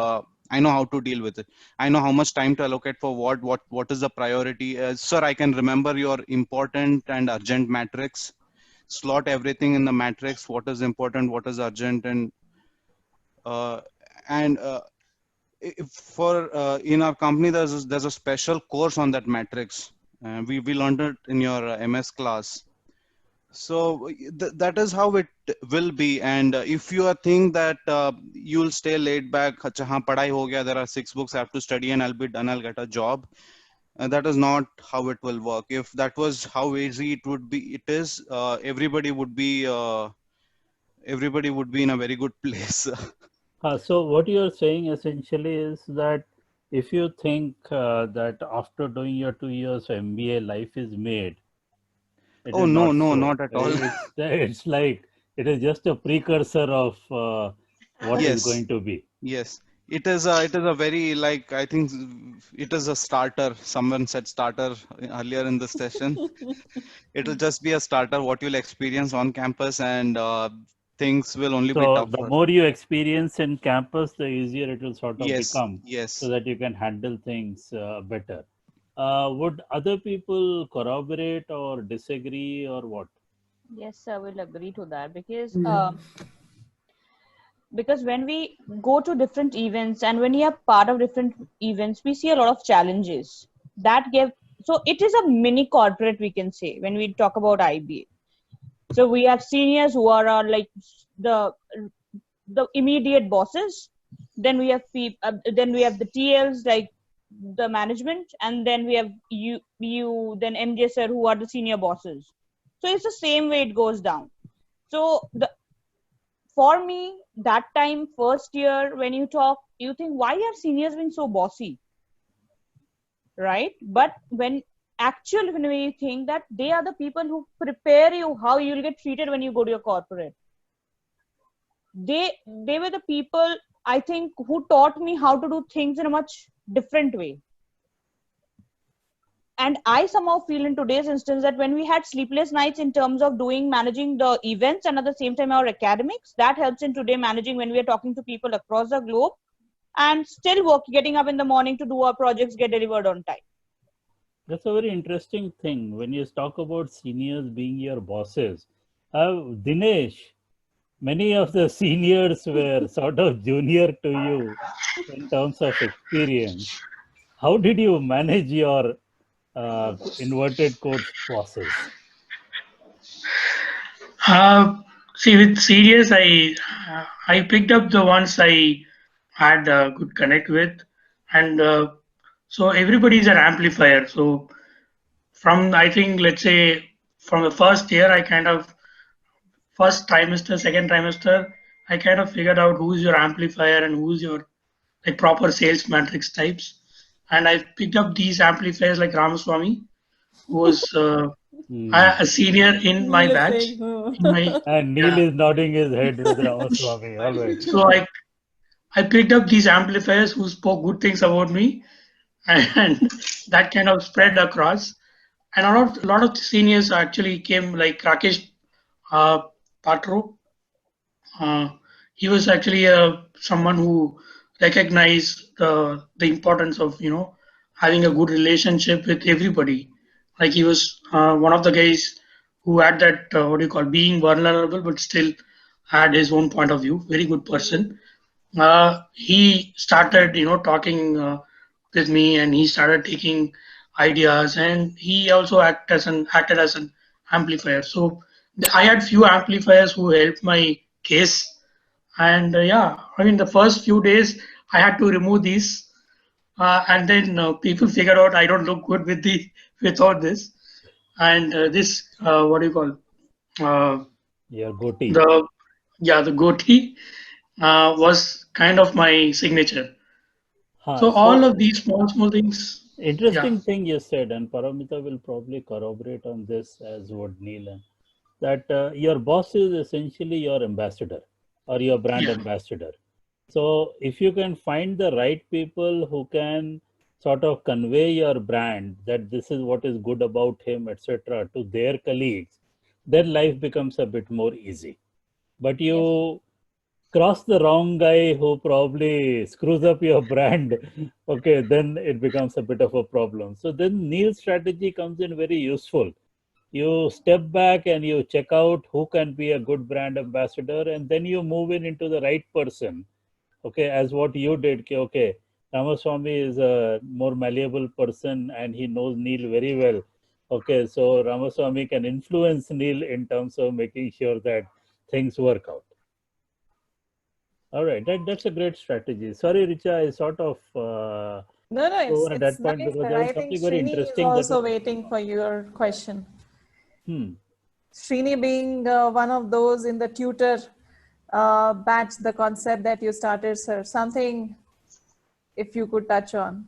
I know how to deal with it. I know how much time to allocate for what is the priority. Sir, I can remember your important and urgent matrix. Slot everything in the matrix. What is important, what is urgent, and uh, and for in our company there's a special course on that matrix. We learned it in your MS class. So that is how it will be. And if you think that you'll stay laid back, "Acha, haan, padhai ho gaya, there are 6 books I have to study and I'll be done, I'll get a job," that is not how it will work. If that was how easy it would be, it is, everybody would be in a very good place. So what you're saying essentially is that if you think that after doing your 2 years MBA, life is made, it Oh is no, not no, so. not at all. It's like it is just a precursor of what is Yes, going to be. yes. It is a very, like, I think it is a starter. Someone said starter earlier in the session. It will just be a starter, what you'll experience on campus, and things will only be So the tougher. more you experience in campus, the easier it will sort of Yes, become, so yes. that you can handle things better. Would other people corroborate or disagree or what? Yes, I will agree to that, Yeah. because when we go to different events and when we are part of different events, we see a lot of challenges that give. So it is a mini corporate, we can say, when we talk about IBA. So we have seniors who are like the immediate bosses. Then we have then we have the TLs, like the management, and then we have then MJ sir, who are the senior bosses. So it's the same way it goes down. So for me, that time, first year, when you talk, you think, why are seniors being so bossy, right? But when you think that they are the people who prepare you how you'll get treated when you go to your corporate. They were the people, I think, who taught me how to do things in a much different way. And I somehow feel in today's instance that when we had sleepless nights in terms of managing the events and at the same time our academics, that helps in today managing when we are talking to people across the globe and still getting up in the morning to do our projects get delivered on time. That's a very interesting thing when you talk about seniors being your bosses. Dinesh, many of the seniors were sort of junior to you in terms of experience. How did you manage your inverted quotes bosses? See, with serious, I picked up the ones I had a good connect with, and so everybody is an amplifier. So from, I think, let's say from the first year, I kind of first trimester, second trimester, I kind of figured out who's your amplifier and who's your like proper sales matrix types, and I picked up these amplifiers like Ramaswamy, who was Hmm. a senior in my Neil is batch. saying, oh. In my And Neil yeah, is nodding his head with Ramaswamy. All right. so I picked up these amplifiers who spoke good things about me, and that kind of spread across. And a lot of seniors actually came, like Rakesh uh, Patro. Uh, he was actually someone who recognized the importance of having a good relationship with everybody. Like he was one of the guys who had that what do you call, being vulnerable, but still had his own point of view. Very good person. He started talking with me, and he started taking ideas, and he also acted as an amplifier. So I had few amplifiers who helped my case. And yeah, I mean, the first few days I had to remove these, and then people figured out I don't look good with the with all this. And this what do you call, uh, Your goatee. the the goatee was kind of my signature. So all So of these small things, yeah, interesting thing you said, and Paramita will probably corroborate on this as would Neil, that your boss is essentially your ambassador or your brand yeah, ambassador. So if you can find the right people who can sort of convey your brand, that this is what is good about him, etc., to their colleagues, then life becomes a bit more easy. But Yes. you cross the wrong guy who probably screws up your brand, okay, then it becomes a bit of a problem. So then Neil's strategy comes in very useful. You step back and you check out who can be a good brand ambassador, and then you move in into the right person. Okay, as what you did. Okay, Ramaswamy is a more malleable person and he knows Neil very well. Okay, so Ramaswamy can influence Neil in terms of making sure that things work out. All right, that's a great strategy. Sorry, Richa, I sort of No, no, over at it's that point nice. because there I was think something very Srini is interesting that also was. waiting for your question. Hmm. Srini being one of those in the tutor batch, the concept that you started, sir, something if you could touch on.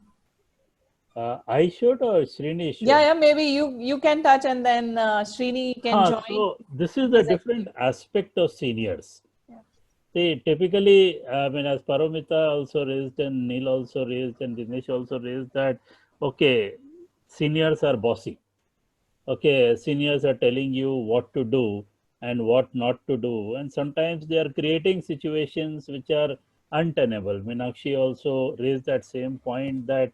I should or Srini should? Yeah, maybe you can touch and then Srini can join. So this is a different aspect of seniors. See, typically, I mean, as Paramita also raised and Neil also raised and Dinesh also raised that, okay, seniors are bossy. Okay, seniors are telling you what to do and what not to do. And sometimes they are creating situations which are untenable. Meenakshi also raised that same point that,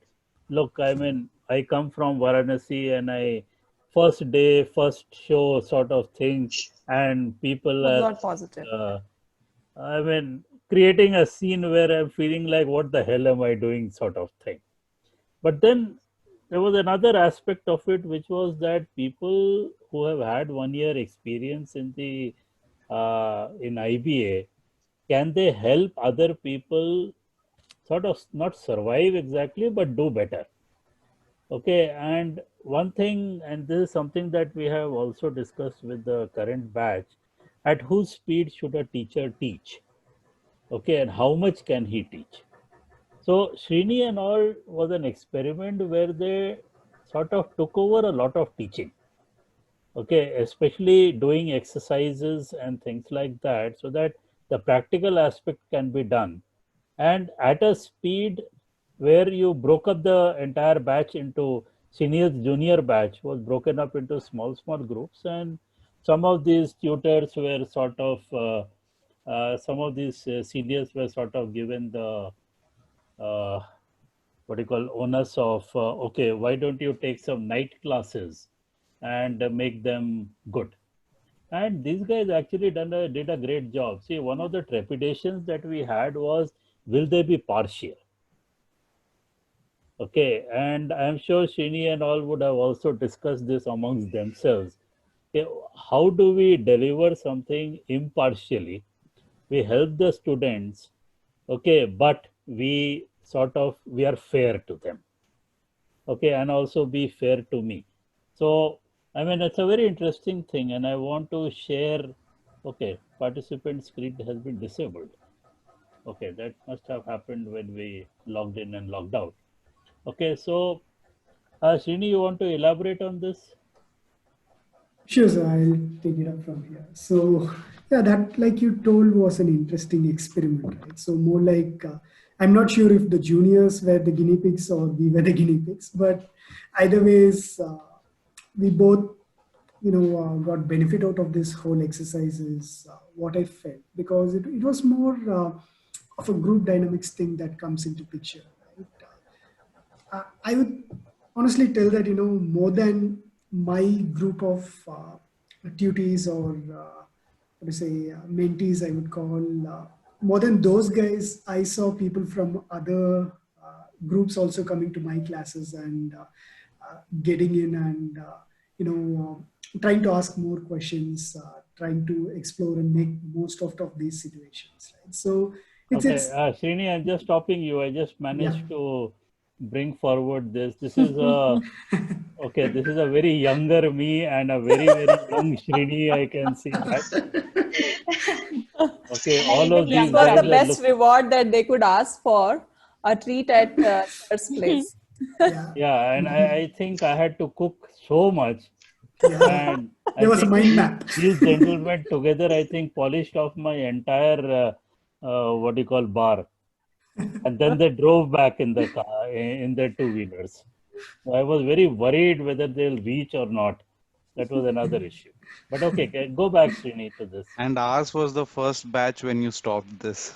look, I mean, I come from Varanasi and I first day, first show sort of thing, and people Was are not positive. I mean, creating a scene where I'm feeling like, what the hell am I doing, sort of thing. But then there was another aspect of it, which was that people who have had 1 year experience in the in IBA, can they help other people sort of not survive exactly, but do better? Okay, and one thing, and this is something that we have also discussed with the current batch, at whose speed should a teacher teach? Okay, and how much can he teach? So Srini and all was an experiment where they sort of took over a lot of teaching. Okay, especially doing exercises and things like that, so that the practical aspect can be done. And at a speed where you broke up the entire batch into senior junior batch was broken up into small groups, and some of these tutors were sort of some of these seniors were sort of given the uh, what you call onus of okay, why don't you take some night classes and make them good? And these guys actually did a great job. See, one of the trepidations that we had was, will they be partial? Okay, and I'm sure Srini and all would have also discussed this amongst themselves. Okay, how do we deliver something impartially? We help the students, okay, but we are fair to them, okay, and also be fair to me. So I mean, it's a very interesting thing, and I want to share. Okay, participant screen has been disabled. Okay, that must have happened when we logged in and logged out. Okay, so Srini, you want to elaborate on this? Sure, sir. I'll take it up from here. So, yeah, that, like you told, was an interesting experiment, right? So, more like, I'm not sure if the juniors were the guinea pigs or we were the guinea pigs, but either ways, we both, got benefit out of this whole exercise is what I felt, because it was more of a group dynamics thing that comes into picture, right? I would honestly tell that, more than my group of tutees or what to say, mentees, I would call, more than those guys, I saw people from other groups also coming to my classes and getting in and, trying to ask more questions, trying to explore and make most of these situations, right? So Okay, it's Srini, I'm just stopping you. I just yeah. managed to bring forward this. This is a okay. This is a very younger me and a very young Srini. I can see that. Okay, And all even of This these younger was the guys are again. best look. reward that they could ask for, a treat at Sir's place. Yeah. Yeah, and I think I had to cook so much, Yeah. and I There was a think mind map. these gentlemen together, I think, polished off my entire what do you call bar, and then they drove back in the car in their two wheelers. I was very worried whether they'll reach or not. That was another issue. But okay, go back, Srini, to this. And ours was the first batch when you stopped this.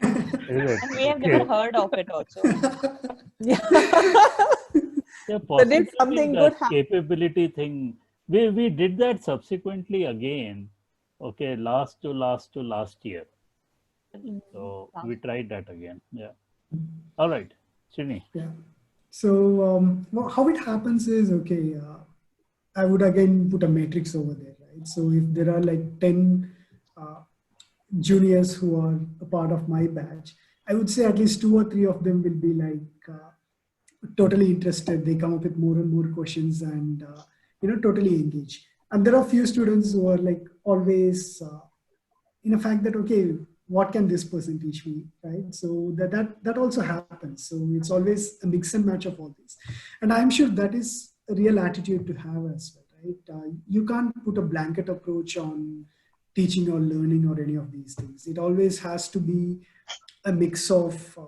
Very good. And we have Okay. never heard of it also. Yeah. Yeah, So did possibly something the good happen? capability thing. We did that subsequently again. Okay, last year. So we tried that again. Yeah. All right, Srini. Yeah. So how it happens is, okay, I would again put a matrix over there, right? So if there are like 10 uh, juniors who are a part of my batch, I would say at least 2 or 3 of them will be like totally interested. They come up with more and more questions and, totally engage. And there are few students who are like always in a fact that, okay, what can this person teach me, right? So that also happens. So it's always a mix and match of all these. And I'm sure that is a real attitude to have as well, right? You can't put a blanket approach on teaching or learning or any of these things. It always has to be a mix of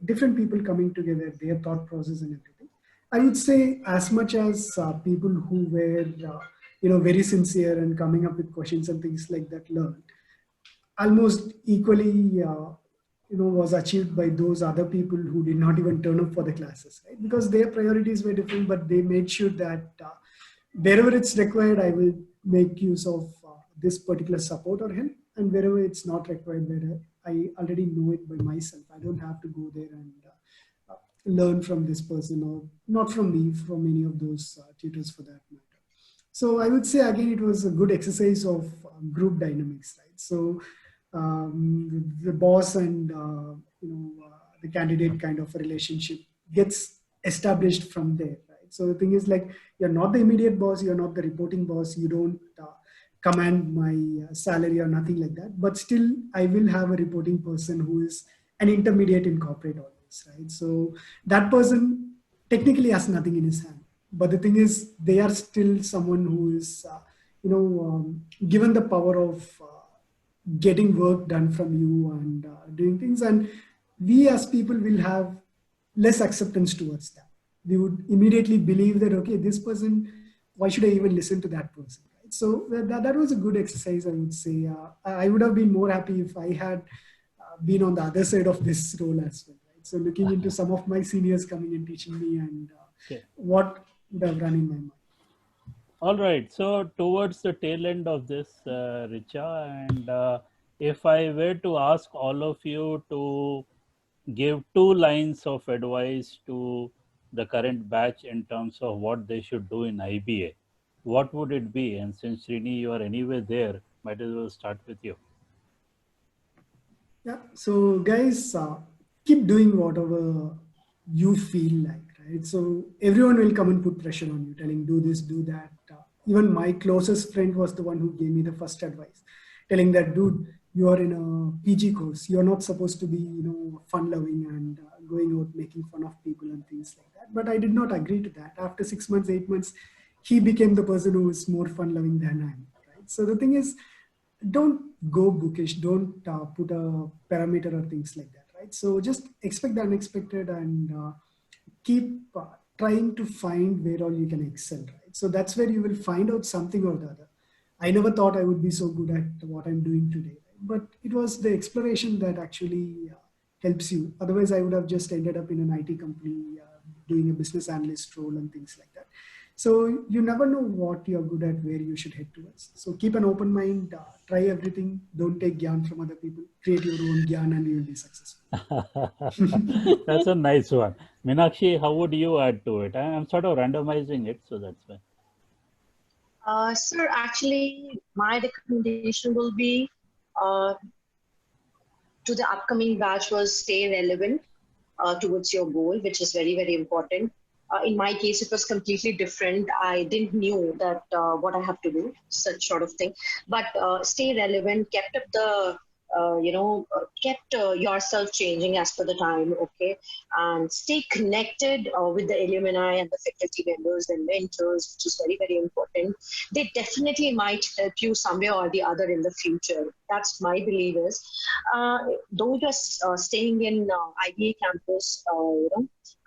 different people coming together, their thought process and everything. I would say as much as people who were very sincere and coming up with questions and things like that learned, almost equally was achieved by those other people who did not even turn up for the classes, right? Because their priorities were different, but they made sure that wherever it's required, I will make use of this particular support or help, and wherever it's not required, where I already know it by myself, I don't have to go there and learn from this person, or not from me, from any of those tutors for that matter. So I would say again, it was a good exercise of group dynamics, right? So the boss and the candidate kind of a relationship gets established from there, right? So the thing is, like, you're not the immediate boss, you're not the reporting boss, you don't command my salary or nothing like that, but still I will have a reporting person who is an intermediate in corporate always, right? So that person technically has nothing in his hand, but the thing is, they are still someone who is given the power of getting work done from you and doing things. And we as people will have less acceptance towards that. We would immediately believe that, okay, this person, why should I even listen to that person, right? So that was a good exercise, I would say. I would have been more happy if I had been on the other side of this role as well, right? So looking into some of my seniors coming and teaching me, and what would have run in my mind. All right. So towards the tail end of this, Richa, and if I were to ask all of you to give 2 lines of advice to the current batch in terms of what they should do in IBA, what would it be? And since Srini, you are anyway there, might as well start with you. Yeah. So guys, keep doing whatever you feel like, right? So everyone will come and put pressure on you, telling do this, do that. Even my closest friend was the one who gave me the first advice, telling that, dude, you are in a PG course. You're not supposed to be, fun loving and going out making fun of people and things like that. But I did not agree to that. After 6 months, 8 months, he became the person who is more fun loving than I am, right? So the thing is, don't go bookish, don't put a parameter or things like that, right? So just expect the unexpected and keep trying to find where all you can excel, right? So that's where you will find out something or the other. I never thought I would be so good at what I'm doing today, right? But it was the exploration that actually helps you. Otherwise, I would have just ended up in an IT company doing a business analyst role and things like that. So you never know what you're good at, where you should head towards. So keep an open mind, try everything. Don't take gyan from other people. Create your own gyan and you'll be successful. That's a nice one. Meenakshi, how would you add to it? I'm sort of randomizing it, so that's why. Sir, actually, my recommendation will be to the upcoming batch was stay relevant towards your goal, which is very, very important. In my case, it was completely different. I didn't knew that what I have to do, such sort of thing. But stay relevant, kept up the, kept yourself changing as per the time, okay? And stay connected with the alumni and the faculty members and mentors, which is very, very important. They definitely might help you somewhere or the other in the future. That's my belief is. Though just staying in IBA campus,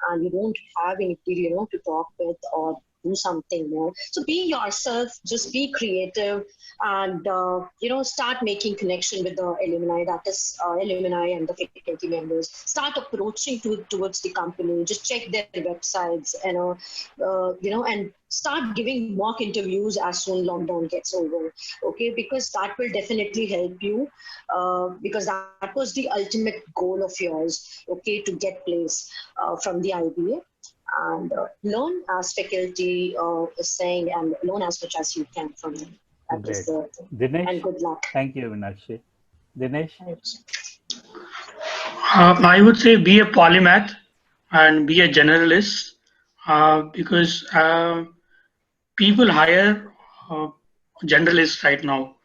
and you don't have any people, to talk with, or do something more. So be yourself, just be creative, and start making connection with the alumni, that is alumni and the faculty members. Start approaching towards the company, just check their websites, and start giving mock interviews as soon lockdown gets over. Okay, because that will definitely help you, because that was the ultimate goal of yours, okay, to get place from the IBA, and learn as faculty is saying, and learn as much as you can from them. That is Great. the Dinesh, and good luck. thank you, Meenakshi. Dinesh? I would say be a polymath and be a generalist because people hire generalists right now,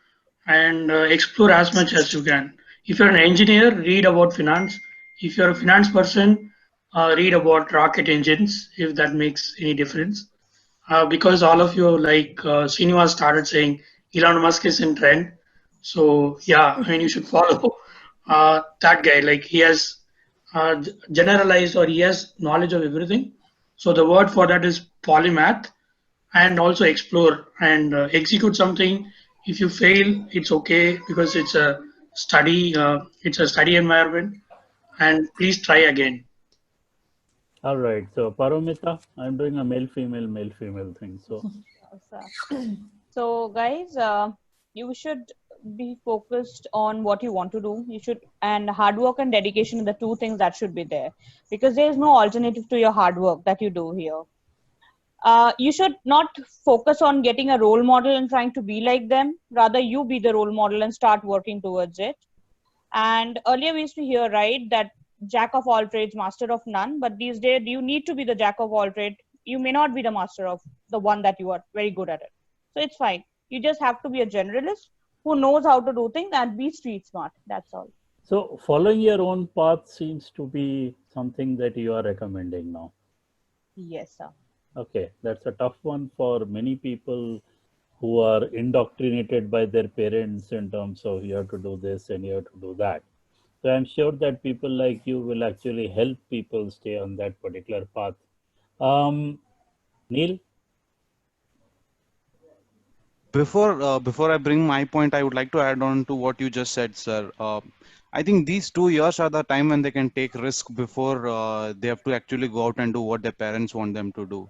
and explore as much as you can. If you're an engineer, read about finance. If you're a finance person, read about rocket engines, if that makes any difference. Because all of you, like Srinivas started saying, Elon Musk is in trend. So yeah, I mean, you should follow that guy. Like he has generalized, or he has knowledge of everything. So the word for that is polymath, and also explore and execute something. If you fail, it's okay, because it's a study. It's a study environment, and please try again. All right. So, Paramita, I'm doing a male female thing. So guys, you should be focused on what you want to do. You should, and hard work and dedication are the two things that should be there, because there is no alternative to your hard work that you do here. You should not focus on getting a role model and trying to be like them. Rather, you be the role model and start working towards it. And earlier we used to hear, right, that jack of all trades, master of none. But these days, you need to be the jack of all trades. You may not be the master of the one that you are very good at it. So it's fine. You just have to be a generalist who knows how to do things and be street smart. That's all. So, following your own path seems to be something that you are recommending now. Yes, sir. Okay, that's a tough one for many people who are indoctrinated by their parents in terms of you have to do this and you have to do that. So I'm sure that people like you will actually help people stay on that particular path. Neil? Before I bring my point, I would like to add on to what you just said, sir. I think these 2 years are the time when they can take risk before they have to actually go out and do what their parents want them to do.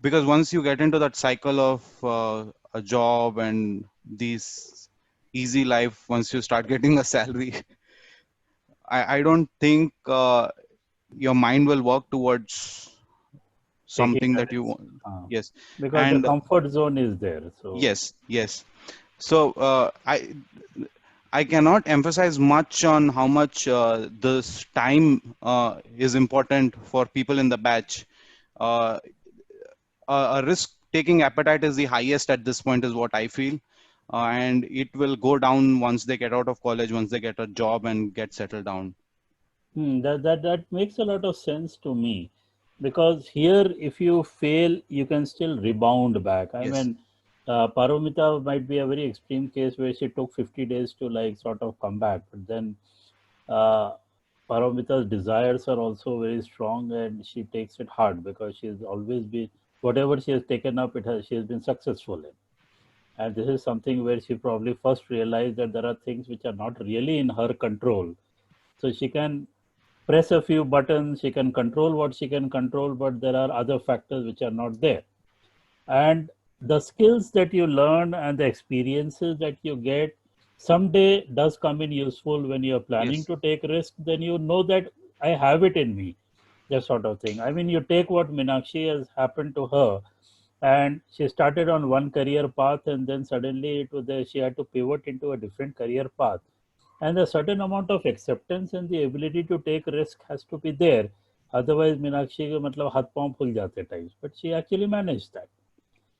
Because once you get into that cycle of a job and these easy life, once you start getting a salary, I don't think your mind will work towards something that you want. Yes, because and the comfort zone is there. So yes. So I cannot emphasize much on how much this time is important for people in the batch. A risk-taking appetite is the highest at this point, is what I feel, and it will go down once they get out of college, once they get a job and get settled down. That makes a lot of sense to me, because here if you fail, you can still rebound back. I mean, Paramita might be a very extreme case where she took 50 days to like sort of come back, but then Paramita's desires are also very strong and she takes it hard because she's always been, whatever she has taken up, she has been successful in. And this is something where she probably first realized that there are things which are not really in her control. So she can press a few buttons, she can control what she can control, but there are other factors which are not there. And the skills that you learn and the experiences that you get someday does come in useful when you're planning to take risk. Then you know that I have it in me, that sort of thing. I mean, you take what Meenakshi has happened to her, and she started on one career path and then suddenly she had to pivot into a different career path, and a certain amount of acceptance and the ability to take risk has to be there. Otherwise Meenakshi ke matlab hath pav phul jate times, but she actually managed that.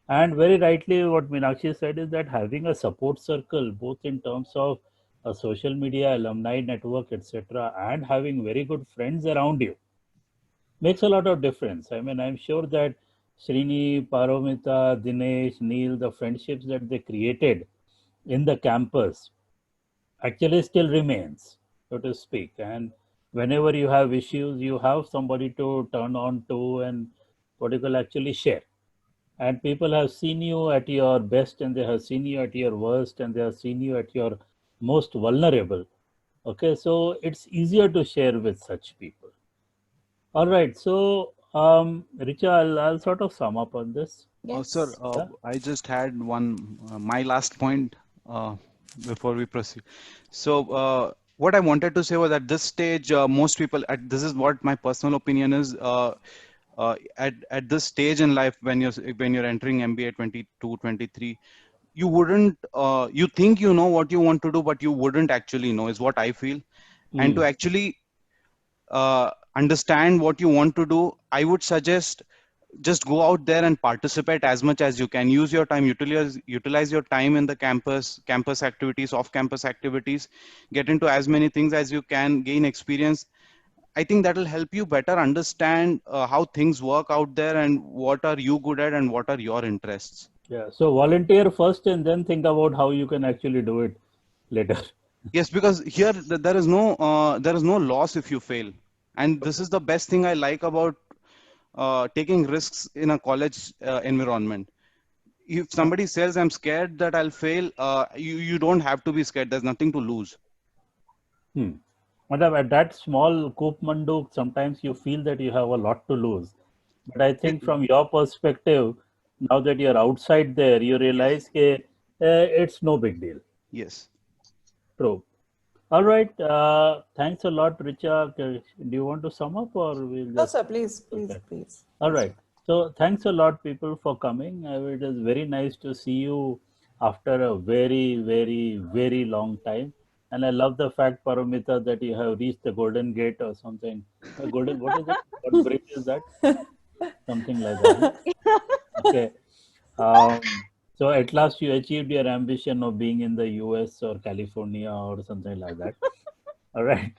And very rightly what Meenakshi said is that having a support circle both in terms of a social media alumni network etc., and having very good friends around you makes a lot of difference. I mean, I'm sure that Srini, Paramita, Dinesh, Neil, the friendships that they created in the campus actually still remains, so to speak. And whenever you have issues, you have somebody to turn on to, and what you call actually share. And people have seen you at your best, and they have seen you at your worst, and they have seen you at your most vulnerable. Okay, so it's easier to share with such people. All right, so Richa, I'll sort of sum up on this. Sir, Yes. Yeah. I just had one, my last point uh, before we proceed. So, what I wanted to say was at this stage, most people, this is what my personal opinion is. At this stage in life, when you're entering MBA 22, 23, you wouldn't, you think you know what you want to do, but you wouldn't actually know, is what I feel. And to actually understand what you want to do, I would suggest just go out there and participate as much as you can. Use your time, utilize your time in the campus activities, off campus activities, get into as many things as you can, gain experience. I think that will help you better understand how things work out there and what are you good at and what are your interests. Yeah, so volunteer first and then think about how you can actually do it later. Yes, because here there is no loss if you fail, and this is the best thing I like about taking risks in a college environment. If somebody says I'm scared that I'll fail, you don't have to be scared. There's nothing to lose. Matlab, at that small Koop Manduk, sometimes you feel that you have a lot to lose. But I think from your perspective, now that you're outside there, you realize that it's no big deal. Yes. True. All right. Thanks a lot, Richa. Do you want to sum up or we'll No, just... sir, please, please, Okay. please. All right. So thanks a lot, people, for coming. It is very nice to see you after a very, very, very long time. And I love the fact, Paramita, that you have reached the Golden Gate or something. The Golden, what is it? What bridge is that? Something like that. Huh? Okay. So at last you achieved your ambition of being in the US or California or something like that. All right.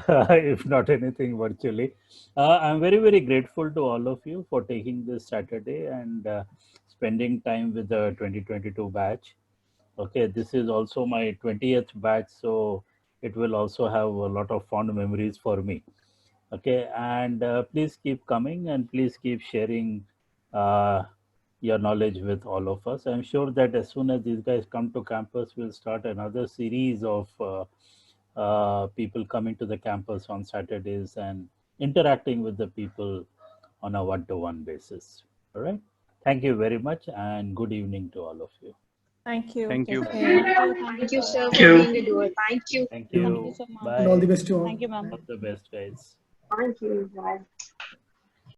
If not anything virtually. I'm very, very grateful to all of you for taking this Saturday and spending time with the 2022 batch. Okay, this is also my 20th batch, so it will also have a lot of fond memories for me. Okay, and please keep coming and please keep sharing uh, your knowledge with all of us. I'm sure that as soon as these guys come to campus, we'll start another series of people coming to the campus on Saturdays and interacting with the people on a one-to-one basis. All right. Thank you very much and good evening to all of you. Thank you. Thank you. Take care. Thank you, sir, Thank for you. being a doer. Thank you. Thank Thank you. you so much. And all the Bye. best to all. Thank you, ma'am. All the best, guys. Thank you. Bye.